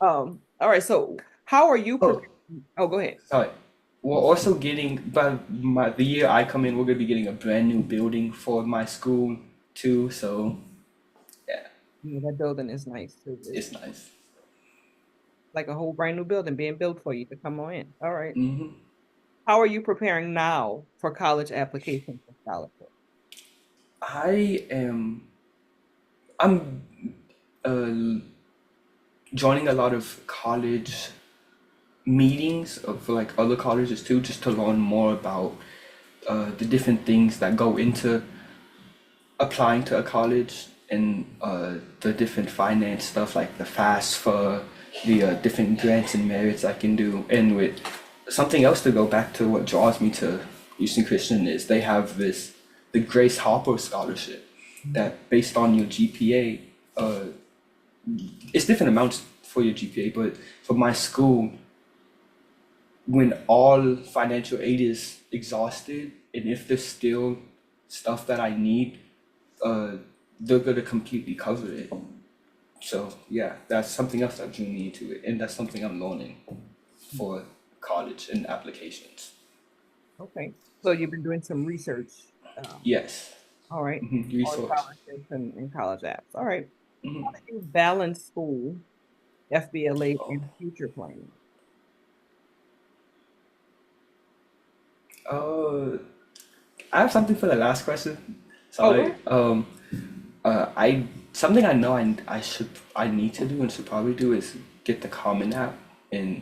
all right, so how are you Oh, preparing? Oh, go ahead. sorry. We're also getting, the year I come in, we're gonna be getting a brand new building for my school too. So yeah, Yeah, that building is nice too. It's it's nice. like a whole brand new building being built for you to come on in. All right. Hmm. How are you preparing now for college applications and scholarship? I am. I'm uh, joining a lot of college meetings for like other colleges too, just to learn more about the different things that go into applying to a college, and the different finance stuff like the FAFSA, the different grants and merits I can do. And with something else, to go back to what draws me to Houston Christian, is they have the Grace Hopper Scholarship that based on your GPA, it's different amounts for your GPA, but for my school, when all financial aid is exhausted, and if there's still stuff that I need, uh, they're gonna completely cover it. So yeah, that's something else that drew me into it, and that's something I'm learning for college and applications. Okay. So you've been doing some research, um, Yes. all right, on Resource. scholarships and college apps. All right. How Hmm. do you balance school, FBLA, Oh. and future planning? Uh, I have something for the last question. Oh, go Sorry. ahead. I something I know I need to do and should probably do is get the Common App and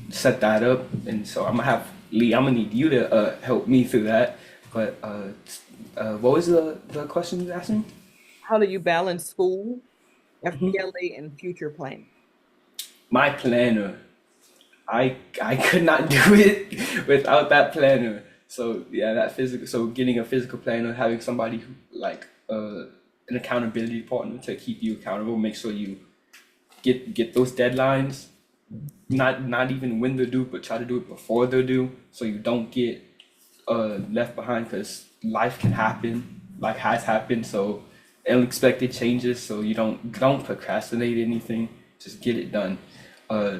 set that up. And so I'm gonna have Lee. I'm gonna need you to help me through that. But what was the question you asked me? How do you balance school, Hmm. FBLA, and future planning? My planner. I could not do it without that planner. So yeah, that physical. So getting a physical planner, having somebody who like an accountability partner to keep you accountable, make sure you get those deadlines. Not even when they're due, but try to do it before they're due, so you don't get left behind. Because life can happen, life has happened. So unexpected changes. So you don't procrastinate anything. Just get it done.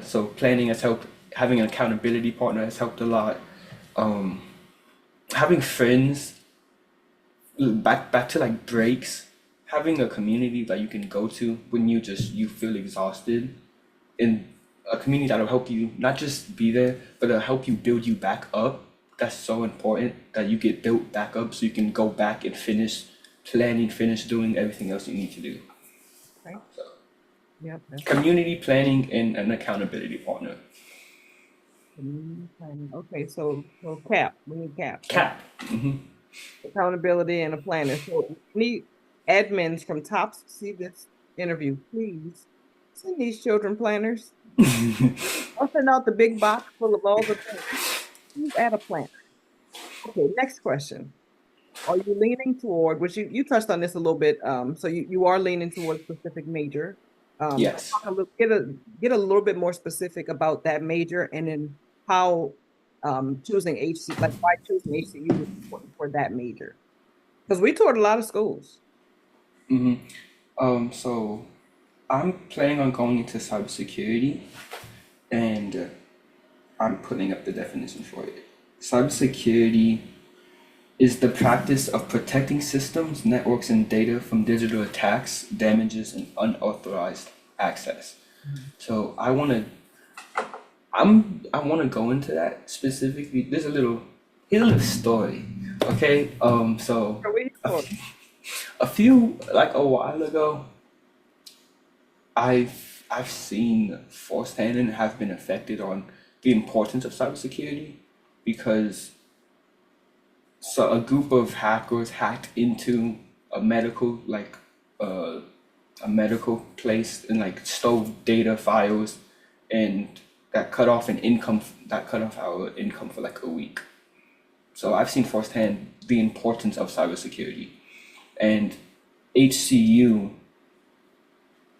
So planning has helped. Having an accountability partner has helped a lot. Um, Having friends, back to like breaks, having a community that you can go to when you feel exhausted, and a community that'll help you not just be there, but it'll help you build you back up. That's so important that you get built back up so you can go back and finish planning, finish doing everything else you need to do. Right. So Yep. That's community planning and an accountability partner. community planning. Okay, so cap. We need cap, right? Cap. Hmm. Accountability and a planner. So need admins from TOPS see this interview, please send these children planners. I'll send out the big box full of all the things. Please add a planner. Okay, next question. Are you leaning toward, which you touched on this a little bit, so you are leaning toward a specific major. Yes. Get a little bit more specific about that major and then how choosing like why choosing HCU is important for that major. Because we toured a lot of schools. Hmm. So I'm planning on going into cybersecurity, and I'm putting up the definition for it. Cybersecurity is the practice of protecting systems, networks, and data from digital attacks, damages, and unauthorized access. So I wanna go into that specifically. Here's a little story, okay? So So we toured. a few like a while ago, I've seen firsthand and have been affected on the importance of cybersecurity, because so a group of hackers hacked into a medical like uh, a medical place and like stole data files, and that cut off our income for like a week. So I've seen firsthand the importance of cybersecurity, and HCU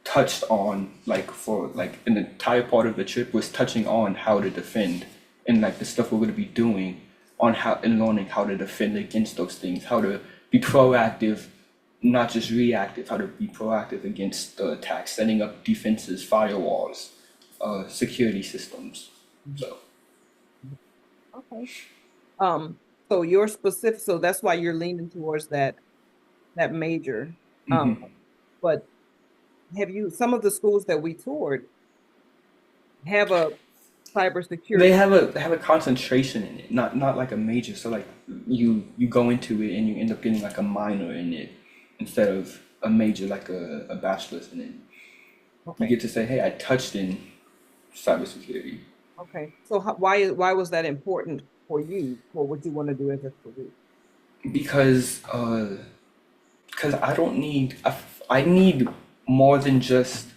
touched on like for like an entire part of the trip was touching on how to defend, and like the stuff we're going to be doing on how and learning how to defend against those things, how to be proactive, not just reactive, how to be proactive against the attacks, setting up defenses, firewalls, security systems. So Okay. So you're specific, so that's why you're leaning towards that major. But have you some of the schools that we toured have a cybersecurity? they have a concentration in it, not like a major. So like you go into it and you end up getting like a minor in it instead of a major like a bachelor's in it. You Okay. get to say, hey, I touched in cybersecurity. Okay. So why was that important for you for what you want to do as a career? Because I don't need I need more than just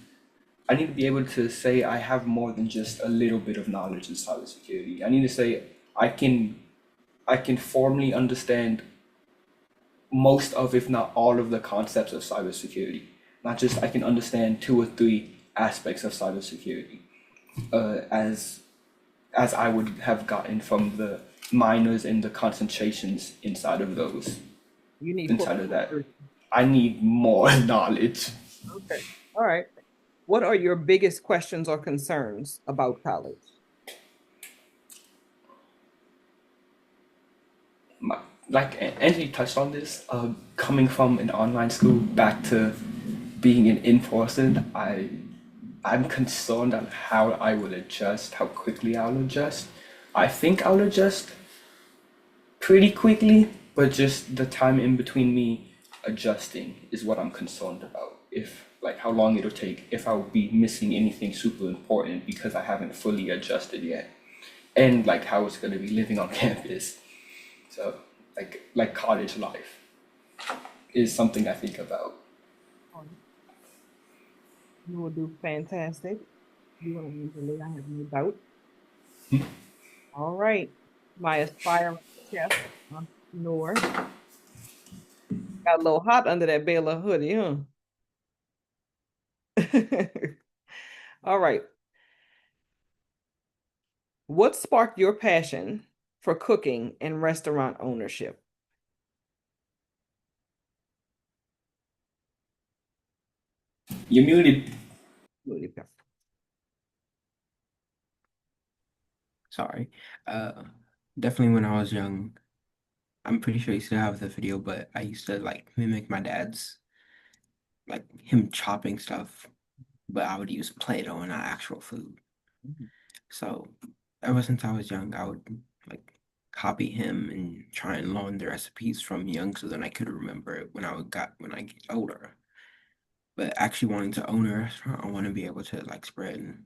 I need to be able to say I have more than just a little bit of knowledge in cybersecurity. I need to say I can I can formally understand most of, if not all of the concepts of cybersecurity. Not just I can understand two or three aspects of cybersecurity, as I would have gotten from the minors and the concentrations inside of those, You need full inside of that. security. I need more knowledge. Okay. All right. What are your biggest questions or concerns about college? My, like Angie touched on this, coming from an online school back to being in person, I'm concerned on how I will adjust, how quickly I'll adjust. I think I'll adjust pretty quickly, but just the time in between me adjusting is what I'm concerned about. If like how long it'll take, if I'll be missing anything super important because I haven't fully adjusted yet, and like how it's gonna be living on campus. So like college life is something I think about. You will do fantastic. You will easily, I have no doubt. All right. My aspiring chef entrepreneur got a little hot under that Baylor hoodie, huh? All right. What sparked your passion for cooking and restaurant ownership? You muted. Really fast. Sorry. Uh, Definitely when I was young, I'm pretty sure you still have the video, but I used to like mimic my dad's, like him chopping stuff, but I would use Play-Doh and not actual food. So ever since I was young, I would like copy him and try and learn the recipes from young so then I could remember it when I get older. But actually wanting to own a restaurant, I want to be able to like spread.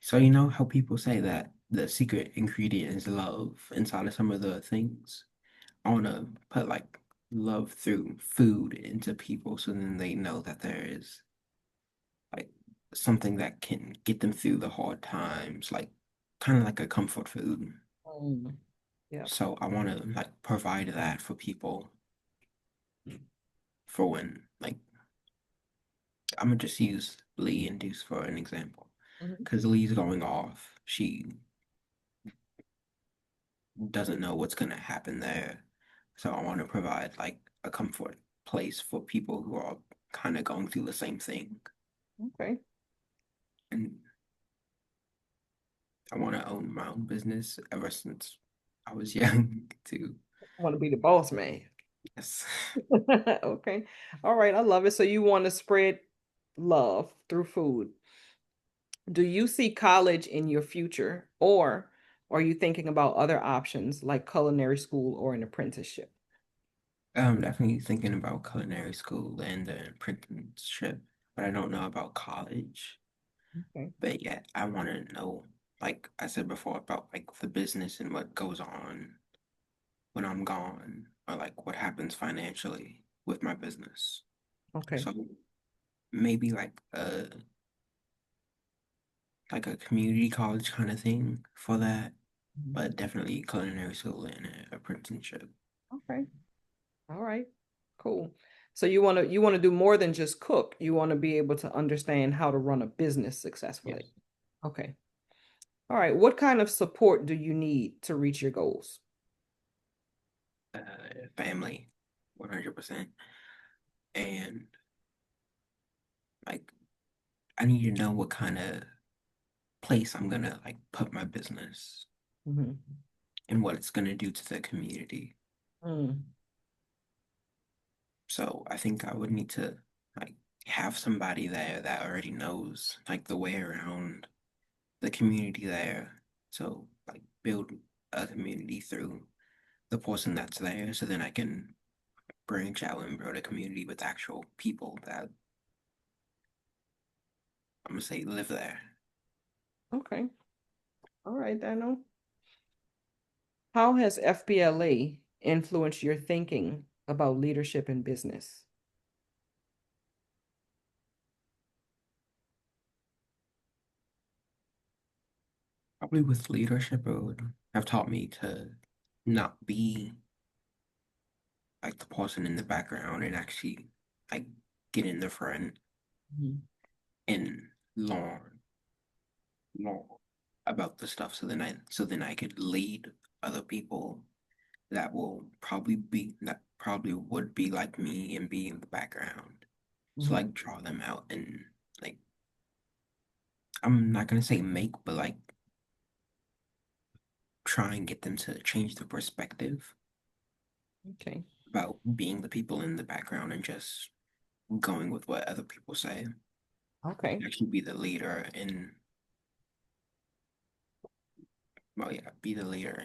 So you know how people say that the secret ingredient is love inside of some of the things? I want to put like love through food into people so then they know that there is like something that can get them through the hard times, like kind of like a comfort food. Mm, yeah. So I want to like provide that for people for when like I'm gonna just use Lee and Deuce for an example Mhm. because Lee's going off. She doesn't know what's gonna happen there. So I want to provide like a comfort place for people who are kind of going through the same thing. Okay. And I want to own my own business ever since I was young too. I want to be the boss man. Yes. Okay. All right. I love it. So you want to spread love through food. Do you see college in your future, or are you thinking about other options like culinary school or an apprenticeship? I'm definitely thinking about culinary school and the apprenticeship, but I don't know about college. Okay. But yeah, I want to know, like I said before, about like the business and what goes on when I'm gone, or like what happens financially with my business. Okay. So maybe like a community college kind of thing for that, Mhm. but definitely culinary school and a apprenticeship. Okay. All right. Cool. So you want to do more than just cook. You want to be able to understand how to run a business Yes. successfully. Okay. All right. What kind of support do you need to reach your goals? Uh, Family, 100%. And like I need to know what kind of place I'm gonna like put my business Mhm. and what it's gonna do to the community. Mm. So I think I would need to like have somebody there that already knows like the way around the community there. So like build a community through the person that's there so then I can branch out and build a community with actual people that I'm gonna say live there. Okay. All right, Daniel. How has FBLA influenced your thinking about leadership in business? Probably with leadership, it would have taught me to not be like the person in the background and actually like get in the front Mhm. and learn more about the stuff so then I could lead other people that probably would be like me and be in the background. So Mhm. like draw them out and like I'm not gonna say make, but like try and get them to change their perspective Okay. about being the people in the background and just going with what other people say. Okay. Actually be the leader and well yeah, be the leader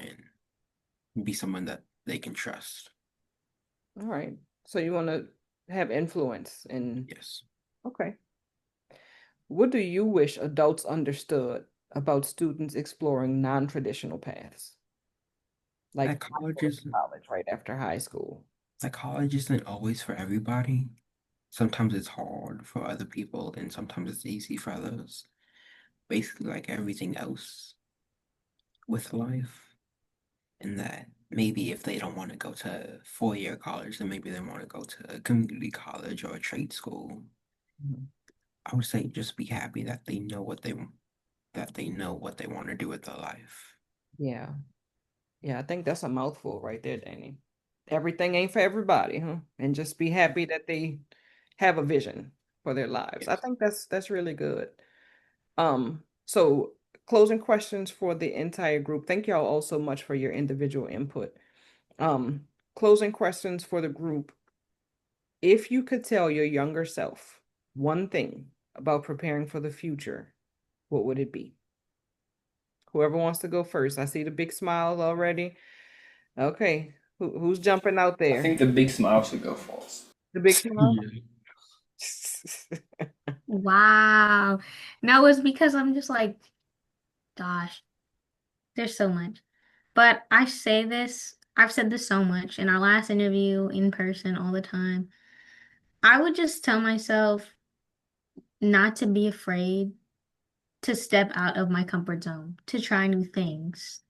and be someone that they can trust. All right. So you want to have influence in, Yes. okay. What do you wish adults understood about students exploring non-traditional paths, like That not college going is to college right after high school? like college isn't always for everybody. Sometimes it's hard for other people and sometimes it's easy for others. basically like everything else with life, and that maybe if they don't want to go to 4-year college, then maybe they want to go to a community college or a trade school. Mhm. I would say just be happy that they know what they want to do with their life. Yeah. Yeah, I think that's a mouthful right there, Danny. Everything ain't for everybody, huh? And just be happy that they have a vision for their lives. I Yes. think that's really good. So closing questions for the entire group. Thank y'all all so much for your individual input. Um, Closing questions for the group. If you could tell your younger self one thing about preparing for the future, what would it be? Whoever wants to go first. I see the big smiles already. Okay. Who's jumping out I there? think the big smile should go first. The big smile? Yeah. Wow. No, it's because I'm just like, gosh, there's so much. But I've said this so much in our last interview, in person, all the time. I would just tell myself not to be afraid to step out of my comfort zone, to try new things.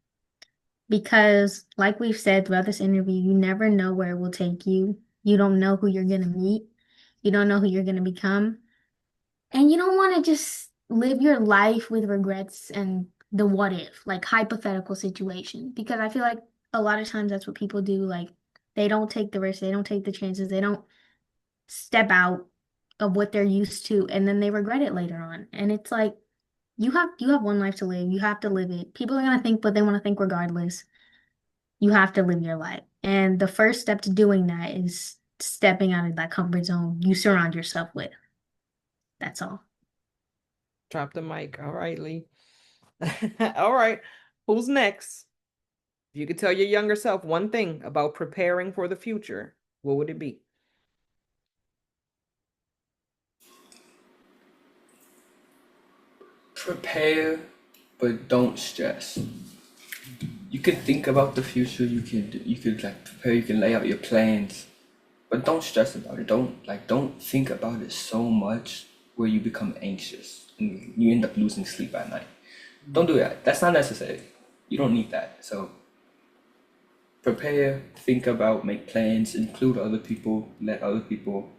Because, like we've said throughout this interview, you never know where it will take you. You don't know who you're going to meet. You don't know who you're going to become. And you don't want to just live your life with regrets and the what if, like hypothetical situation. Because I feel like a lot of times that's what people do. Like they don't take the risk, they don't take the chances, they don't step out of what they're used to, and then they regret it later on. And it's like you have one life to live. You have to live it. People are gonna think what they want to think regardless. You have to live your life. And the first step to doing that is stepping out of that comfort zone you surround yourself with. That's all. Drop the mic. All right, Lee. All right. Who's next? If you could tell your younger self one thing about preparing for the future, what would it be? Prepare, but don't stress. You can think about the future. You could like prepare. You can lay out your plans, but don't stress about it. Don't think about it so much where you become anxious and you end up losing sleep at night. Don't do that. That's not necessary. You don't need that. So prepare, think about, make plans, include other people, let other people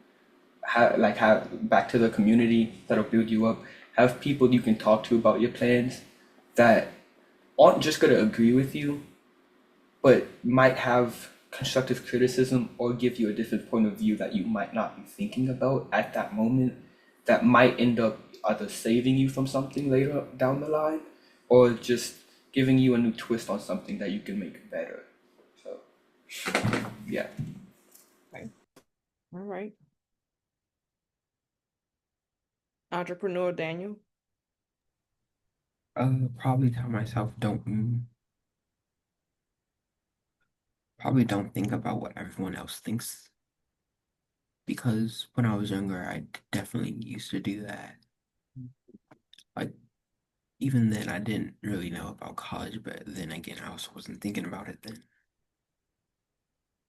have back to the community that'll build you up. Have people you can talk to about your plans that aren't just gonna agree with you, but might have constructive criticism or give you a different point of view that you might not be thinking about at that moment that might end up either saving you from something later down the line or just giving you a new twist on something that you can make better. So, yeah. Okay. All right. Entrepreneur Daniel. Probably tell myself probably don't think about what everyone else thinks, because when I was younger, I definitely used to do that. Like even then, I didn't really know about college, but then again, I also wasn't thinking about it then.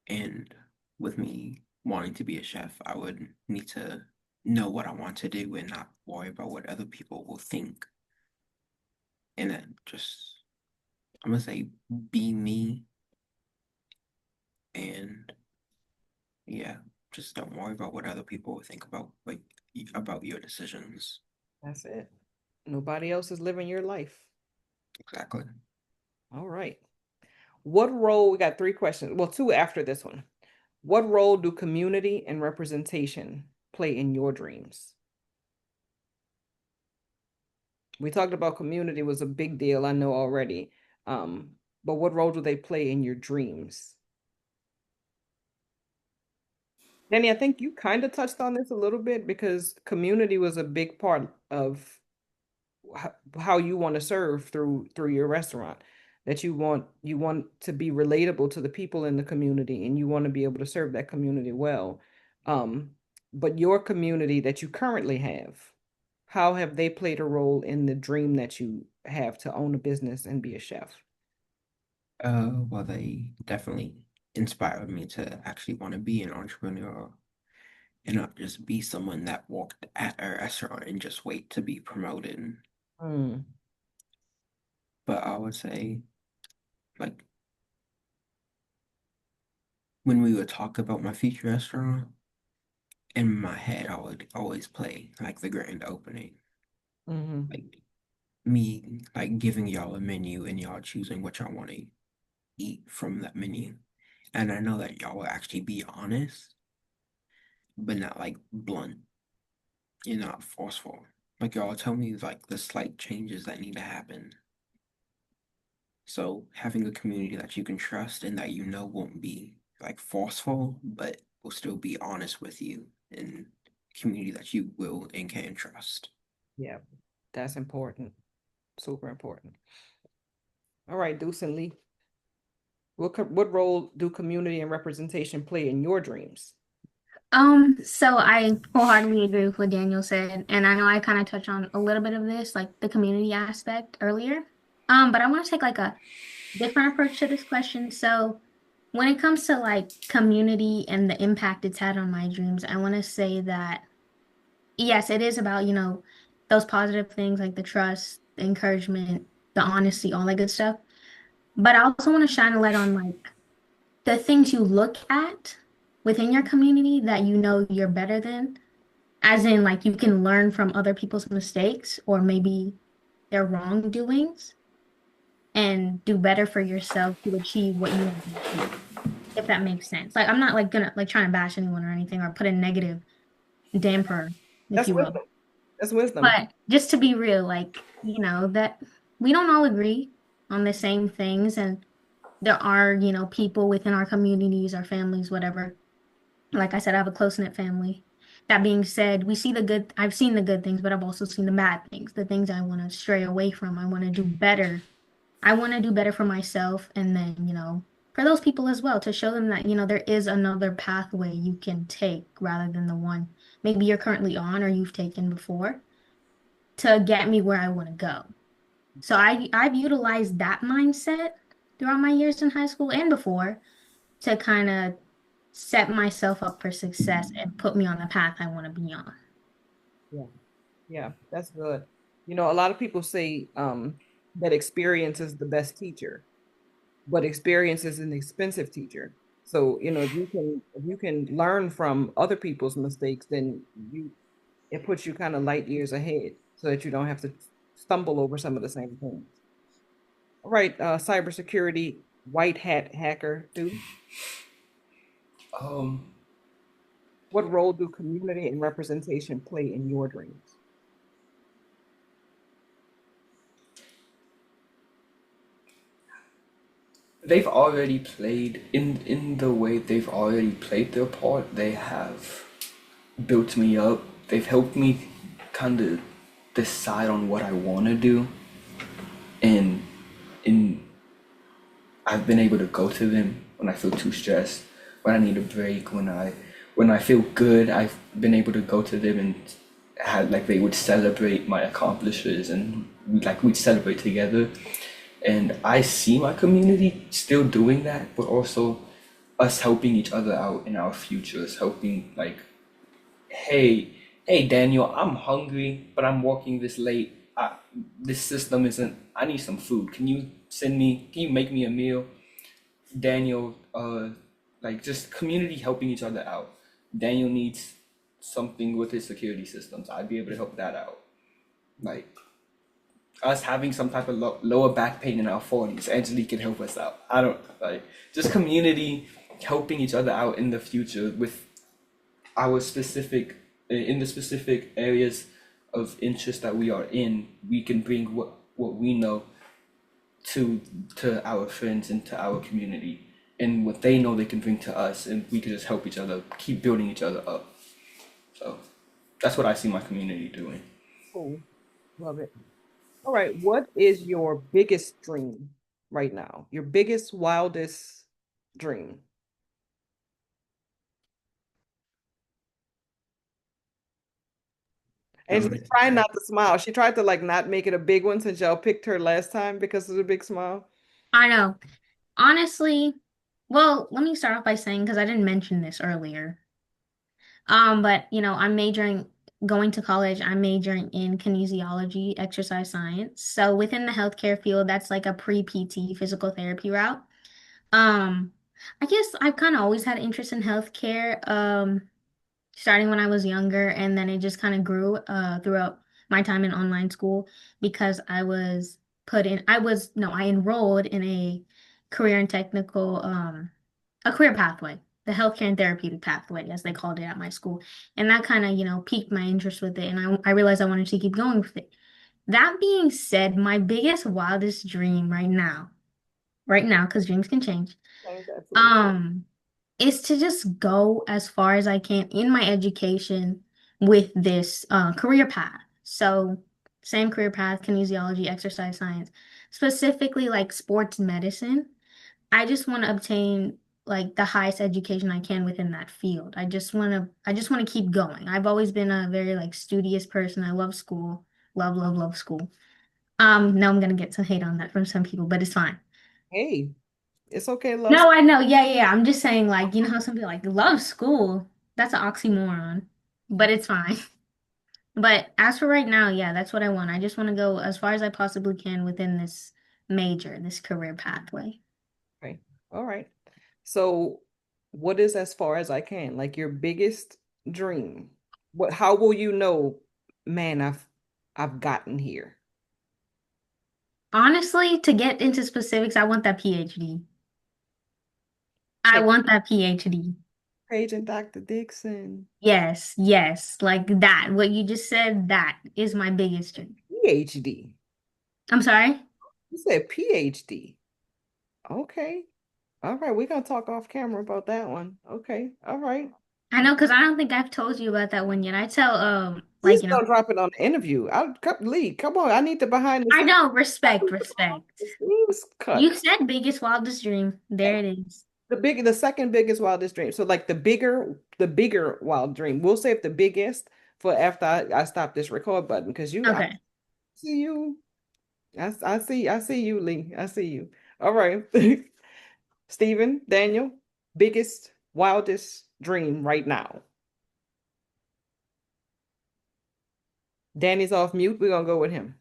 And with me wanting to be a chef, I would need to know what I want to do and not worry about what other people will think. And then just, I'm gonna say, be me, and yeah, just don't worry about what other people will think about, like, about your decisions. That's it. Nobody else is living your life. Exactly. All right. What role, we got three questions, well, two after this one. What role do community and representation play in your dreams? We talked about community was a big deal, I know already. But what role do they play in your dreams? Danny, I think you kind of touched on this a little bit because community was a big part of how you want to serve through your restaurant. That you want to be relatable to the people in the community and you want to be able to serve that community well. Um, but your community that you currently have, how have they played a role in the dream that you have to own a business and be a chef? Well, they definitely inspired me to actually want to be an entrepreneur and not just be someone that walked at a restaurant and just wait to be promoted. Mm, But I would say, like, when we would talk about my future restaurant, in my head, I would always play like the grand opening, hmm. like me like giving y'all a menu and y'all choosing what y'all want to eat from that menu. And I know that y'all will actually be honest, but not like blunt and not forceful. Like y'all tell me like the slight changes that need to happen. So having a community that you can trust and that you know won't be like forceful, but will still be honest with you and community that you will and can trust. Yeah, that's important. Super important. All right, Deuce and Lee. What role do community and representation play in your dreams? So I wholeheartedly agree with what Daniel said, and I know I kind of touched on a little bit of this, like the community aspect earlier. But I want to take like a different approach to this question. So when it comes to like community and the impact it's had on my dreams, I want to say that yes, it is about, those positive things like the trust, the encouragement, the honesty, all that good stuff. But I also want to shine a light on like the things you look at within your community that you know you're better than, as in like you can learn from other people's mistakes or maybe their wrongdoings and do better for yourself to achieve what you want to achieve, if that makes sense. Like I'm not like gonna like trying to bash anyone or anything or put a negative damper, if That's you will. wisdom. That's wisdom. But just to be real, like, that we don't all agree on the same things. And there are, people within our communities, our families, whatever. Like I said, I have a close-knit family. That being said, I've seen the good things, but I've also seen the bad things, the things I want to stray away from. I want to do better. I want to do better for myself and then, for those people as well, to show them that, there is another pathway you can take rather than the one maybe you're currently on or you've taken before to get me where I want to go. So I've utilized that mindset throughout my years in high school and before to kind of set myself up for success and put me on the path I want to be on. Yeah, yeah, that's good. A lot of people say that experience is the best teacher, but experience is an expensive teacher. So, if you can learn from other people's mistakes, then it puts you kind of light years ahead so that you don't have to stumble over some of the same things. All right, cybersecurity white hat hacker, dude. Um, What role do community and representation play in your dreams? they've already played in the way they've already played their part. They have built me up. They've helped me kind of decide on what I want to do, and in I've been able to go to them when I feel too stressed, when I need a break, when I feel good. I've been able to go to them and had like they would celebrate my accomplishments and we'd celebrate together. And I see my community still doing that, but also us helping each other out in our futures, helping like, hey Daniel, I'm hungry, but I'm working this late. This system isn't. I need some food. Can you make me a meal? Daniel, like just community helping each other out. Daniel needs something with his security systems. I'd be able to help that out. Like us having some type of lower back pain in our 40s, Angelique can help us out. I don't like just community helping each other out in the future with our specific in the specific areas of interest that we are in. We can bring what we know to our friends and to our community, and what they know they can bring to us, and we can just help each other keep building each other up. So that's what I see my community doing. Cool. Love it. All right. What is your biggest dream right now? Your biggest, wildest dream? And Y'all she's want trying to not to smile. She tried to like not make it a big one since y'all picked her last time because of the big smile. I know. Honestly, well, let me start off by saying, because I didn't mention this earlier. But I'm majoring going to college, I'm majoring in kinesiology, exercise science. So within the healthcare field, that's like a pre-PT physical therapy route. Um, I guess I've kind of always had interest in healthcare, starting when I was younger, and then it just kind of grew throughout my time in online school because I enrolled in career and technical a career pathway, the healthcare and therapeutic pathway, as they called it at my school. And that kind of, piqued my interest with it. And I realized I wanted to keep going with it. That being said, my biggest, wildest dream right now, because dreams can change, Thanks, absolutely. um, is to just go as far as I can in my education with this career path. So, same career path, kinesiology, exercise science, specifically like sports medicine. I just want to obtain like the highest education I can within that field. I just want to keep going. I've always been a very like studious person. I love school. Love, love, love school. No, I'm gonna get some hate on that from some people, but it's fine. Hey, it's okay, love. No, I know. Yeah, yeah, yeah. I'm just saying, like, you know how some people like love school? That's an oxymoron, but it's fine. But as for right now, yeah, that's what I want. I just want to go as far as I possibly can within this this career pathway. Okay. All right. So, what is as far as I can? Like your biggest dream? How will you know, man, I've gotten here? Honestly, to get into specifics, I want that PhD. I Like want that PhD. Paige and Dr. Dixon. Yes, yes, like that. What you just said, that is my biggest dream. PhD. I'm sorry? You said PhD. Okay. All right. We're gonna talk off camera about that one. Okay. All right. I know, because I don't think I've told you about that one yet. I tell, Please don't drop it on the interview. Lee, come on. I need the behind the I scenes. know, respect, respect. Scenes cut. You said biggest wildest dream. There it is. The second biggest wildest dream. So like the bigger wild dream. We'll save the biggest for after I stop this record button because I Okay. see you. I see you, Lee. I see you. All right. Stephen, Daniel, biggest, wildest dream right now. Danny's off mute. We're gonna go with him.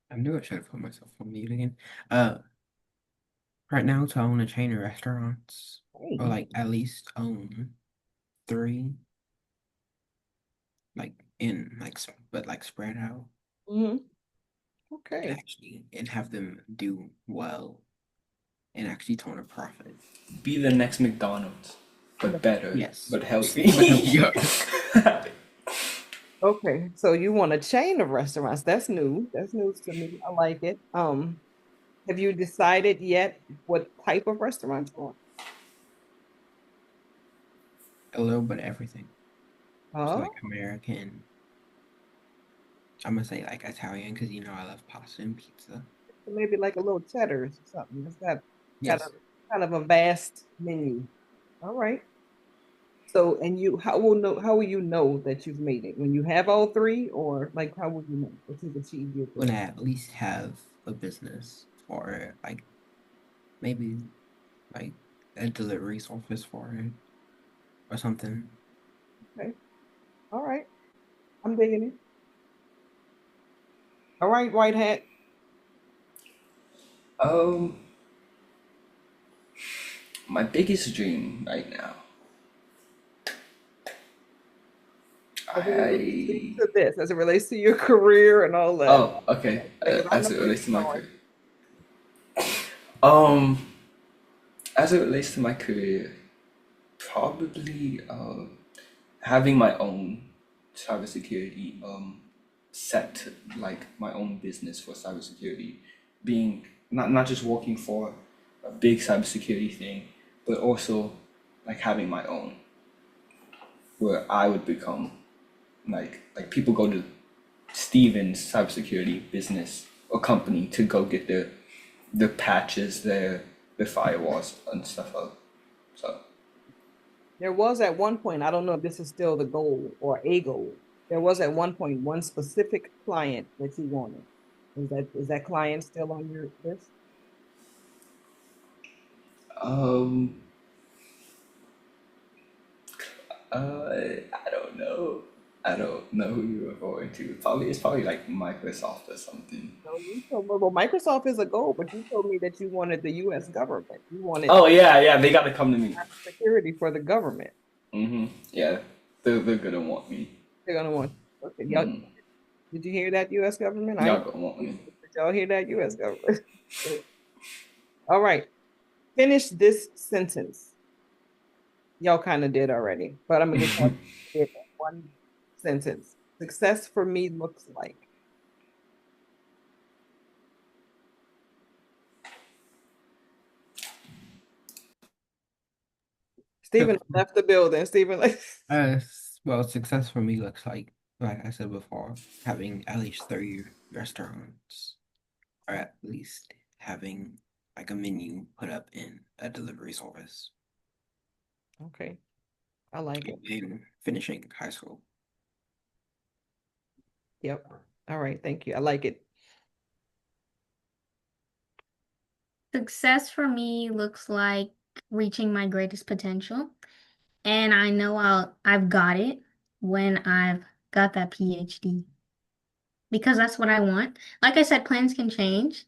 I knew I should have put myself on mute again. Uh, right now to own a chain of restaurants, Hey. or like at least own three, like in like but like spread out, Hmm. and Okay. actually and have them do well and actually turn a profit. Be the next McDonald's, but better, Yes. but healthy. Yeah. Okay. So you want a chain of restaurants. That's new. That's news to me. I like it. Have you decided yet what type of restaurants you want? A little bit of everything. So Oh, like American, I'm gonna say like Italian because I love pasta and pizza. maybe like a little cheddars or something. It's got a Yes. kind of a vast menu. All right. So, and how will you know that you've made it? When you have all three, or like how will you know that you've achieved your When goal? I at least have a business or like maybe like a delivery service for it or something. Okay. All right. I'm digging it. All right, white hat. um, my biggest dream right now. I To this, as it relates to your career and all that. Oh, okay. Because I As know it where relates to my you're career. Um, as it relates to my career, probably having my own cybersecurity set, like my own business for cybersecurity, being not just working for a big cybersecurity thing, but also like having my own, where I would become like people go to Steven's cybersecurity business or company to go get the patches, the firewalls and stuff up. So There was at one point, I don't know if this is still the goal or a goal. There was at one point one specific client that you wanted. Is that client still on your list? um I don't know. I don't know who you were going to. Probably it's probably like Microsoft or something. So you told me, well, Microsoft is a goal, but you told me that you wanted the U.S. government. You wanted Oh yeah, yeah, they gotta come to me. security for the government. Yeah, they're gonna want me. They're gonna want. Okay, y'all. Did you hear that, U.S. government? Y'all gonna want me. Did y'all hear that, U.S. government? All right. Finish this sentence. Y'all kind of did already, but I'm gonna get y'all to get one sentence. Success for me looks like. Stephen left the building. Stephen, like, Well, success for me looks like I said before, having at least 30 restaurants, or at least having like a menu put up in a delivery service, okay, I like it. and finishing high school. Yep. All right, thank you. I like it. Success for me looks like reaching my greatest potential. And I know I've got it when I've got that PhD because that's what I want. Like I said, plans can change,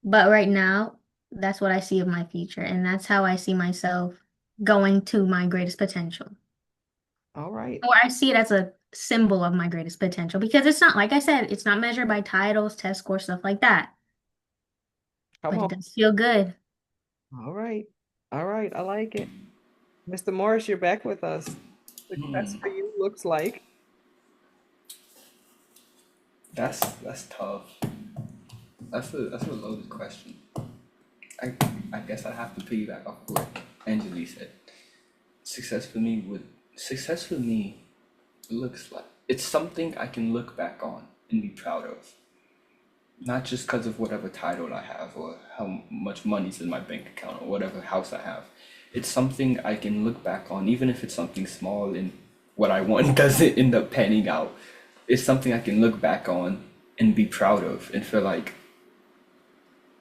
but right now, that's what I see of my future, and that's how I see myself going to my greatest potential. All right. Or I see it as a symbol of my greatest potential because it's not, like I said, it's not measured by titles, test scores, stuff like that. Come But on. it does feel good. All right. All right. I like it. Mr. Morris, you're back with us. Success for you looks like. That's tough. That's a loaded question. I I guess I have to piggyback off what Angeli said. Success for me looks like it's something I can look back on and be proud of. Not just because of whatever title I have or how much money's in my bank account or whatever house I have. It's something I can look back on, even if it's something small and what I want doesn't end up panning out. It's something I can look back on and be proud of and feel like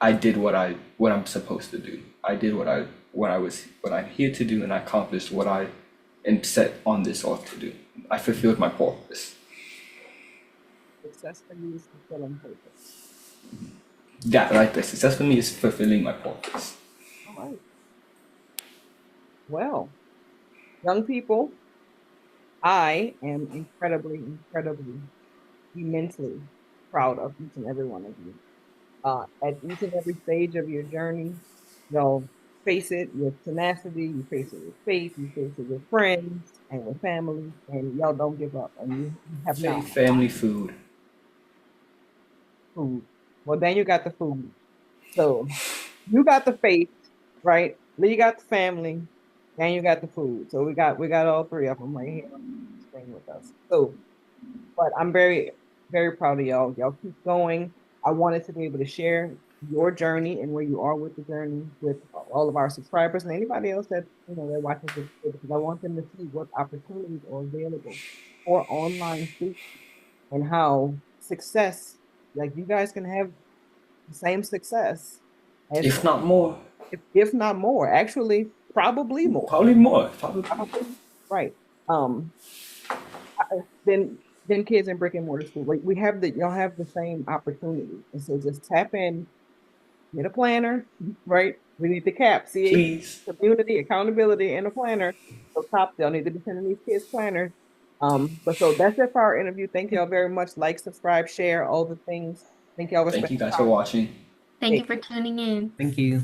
I did what I'm supposed to do. I did what I'm here to do, and I accomplished what I am set on this earth to do. I fulfilled my purpose. Success for you is fulfilling purpose. That right there. Success for me is fulfilling my purpose. All right. Well, young people, I am incredibly, incredibly, immensely proud of each and every one of you. At each and every stage of your journey, y'all face it with tenacity, you face it with faith, you face it with friends and with family, and y'all don't give up. And you have not. Faith, family, food. Food. Well, then you got the food. So you got the faith, right? Lee got the family, and you got the food. So we got all three of them right here on the screen with us. So, but I'm very, very proud of y'all. Y'all keep going. I wanted to be able to share your journey and where you are with the journey with all of our subscribers and anybody else that they're watching this video, because I want them to see what opportunities are available for online speaking and how success, like you guys can have the same success as If not more. if not more, actually, probably more. Probably more. Probably. Right. Um, then kids in brick and mortar school, like y'all have the same opportunity, and so just tap in, get a planner, right? We need the CAP, Please. community accountability, and a planner. So top, they'll need to be sending these kids planners. But so that's it for our interview. Thank y'all very much. Like, subscribe, share, all the things. Thank y'all. Thank you guys for watching. Thank you for tuning in. Thank you.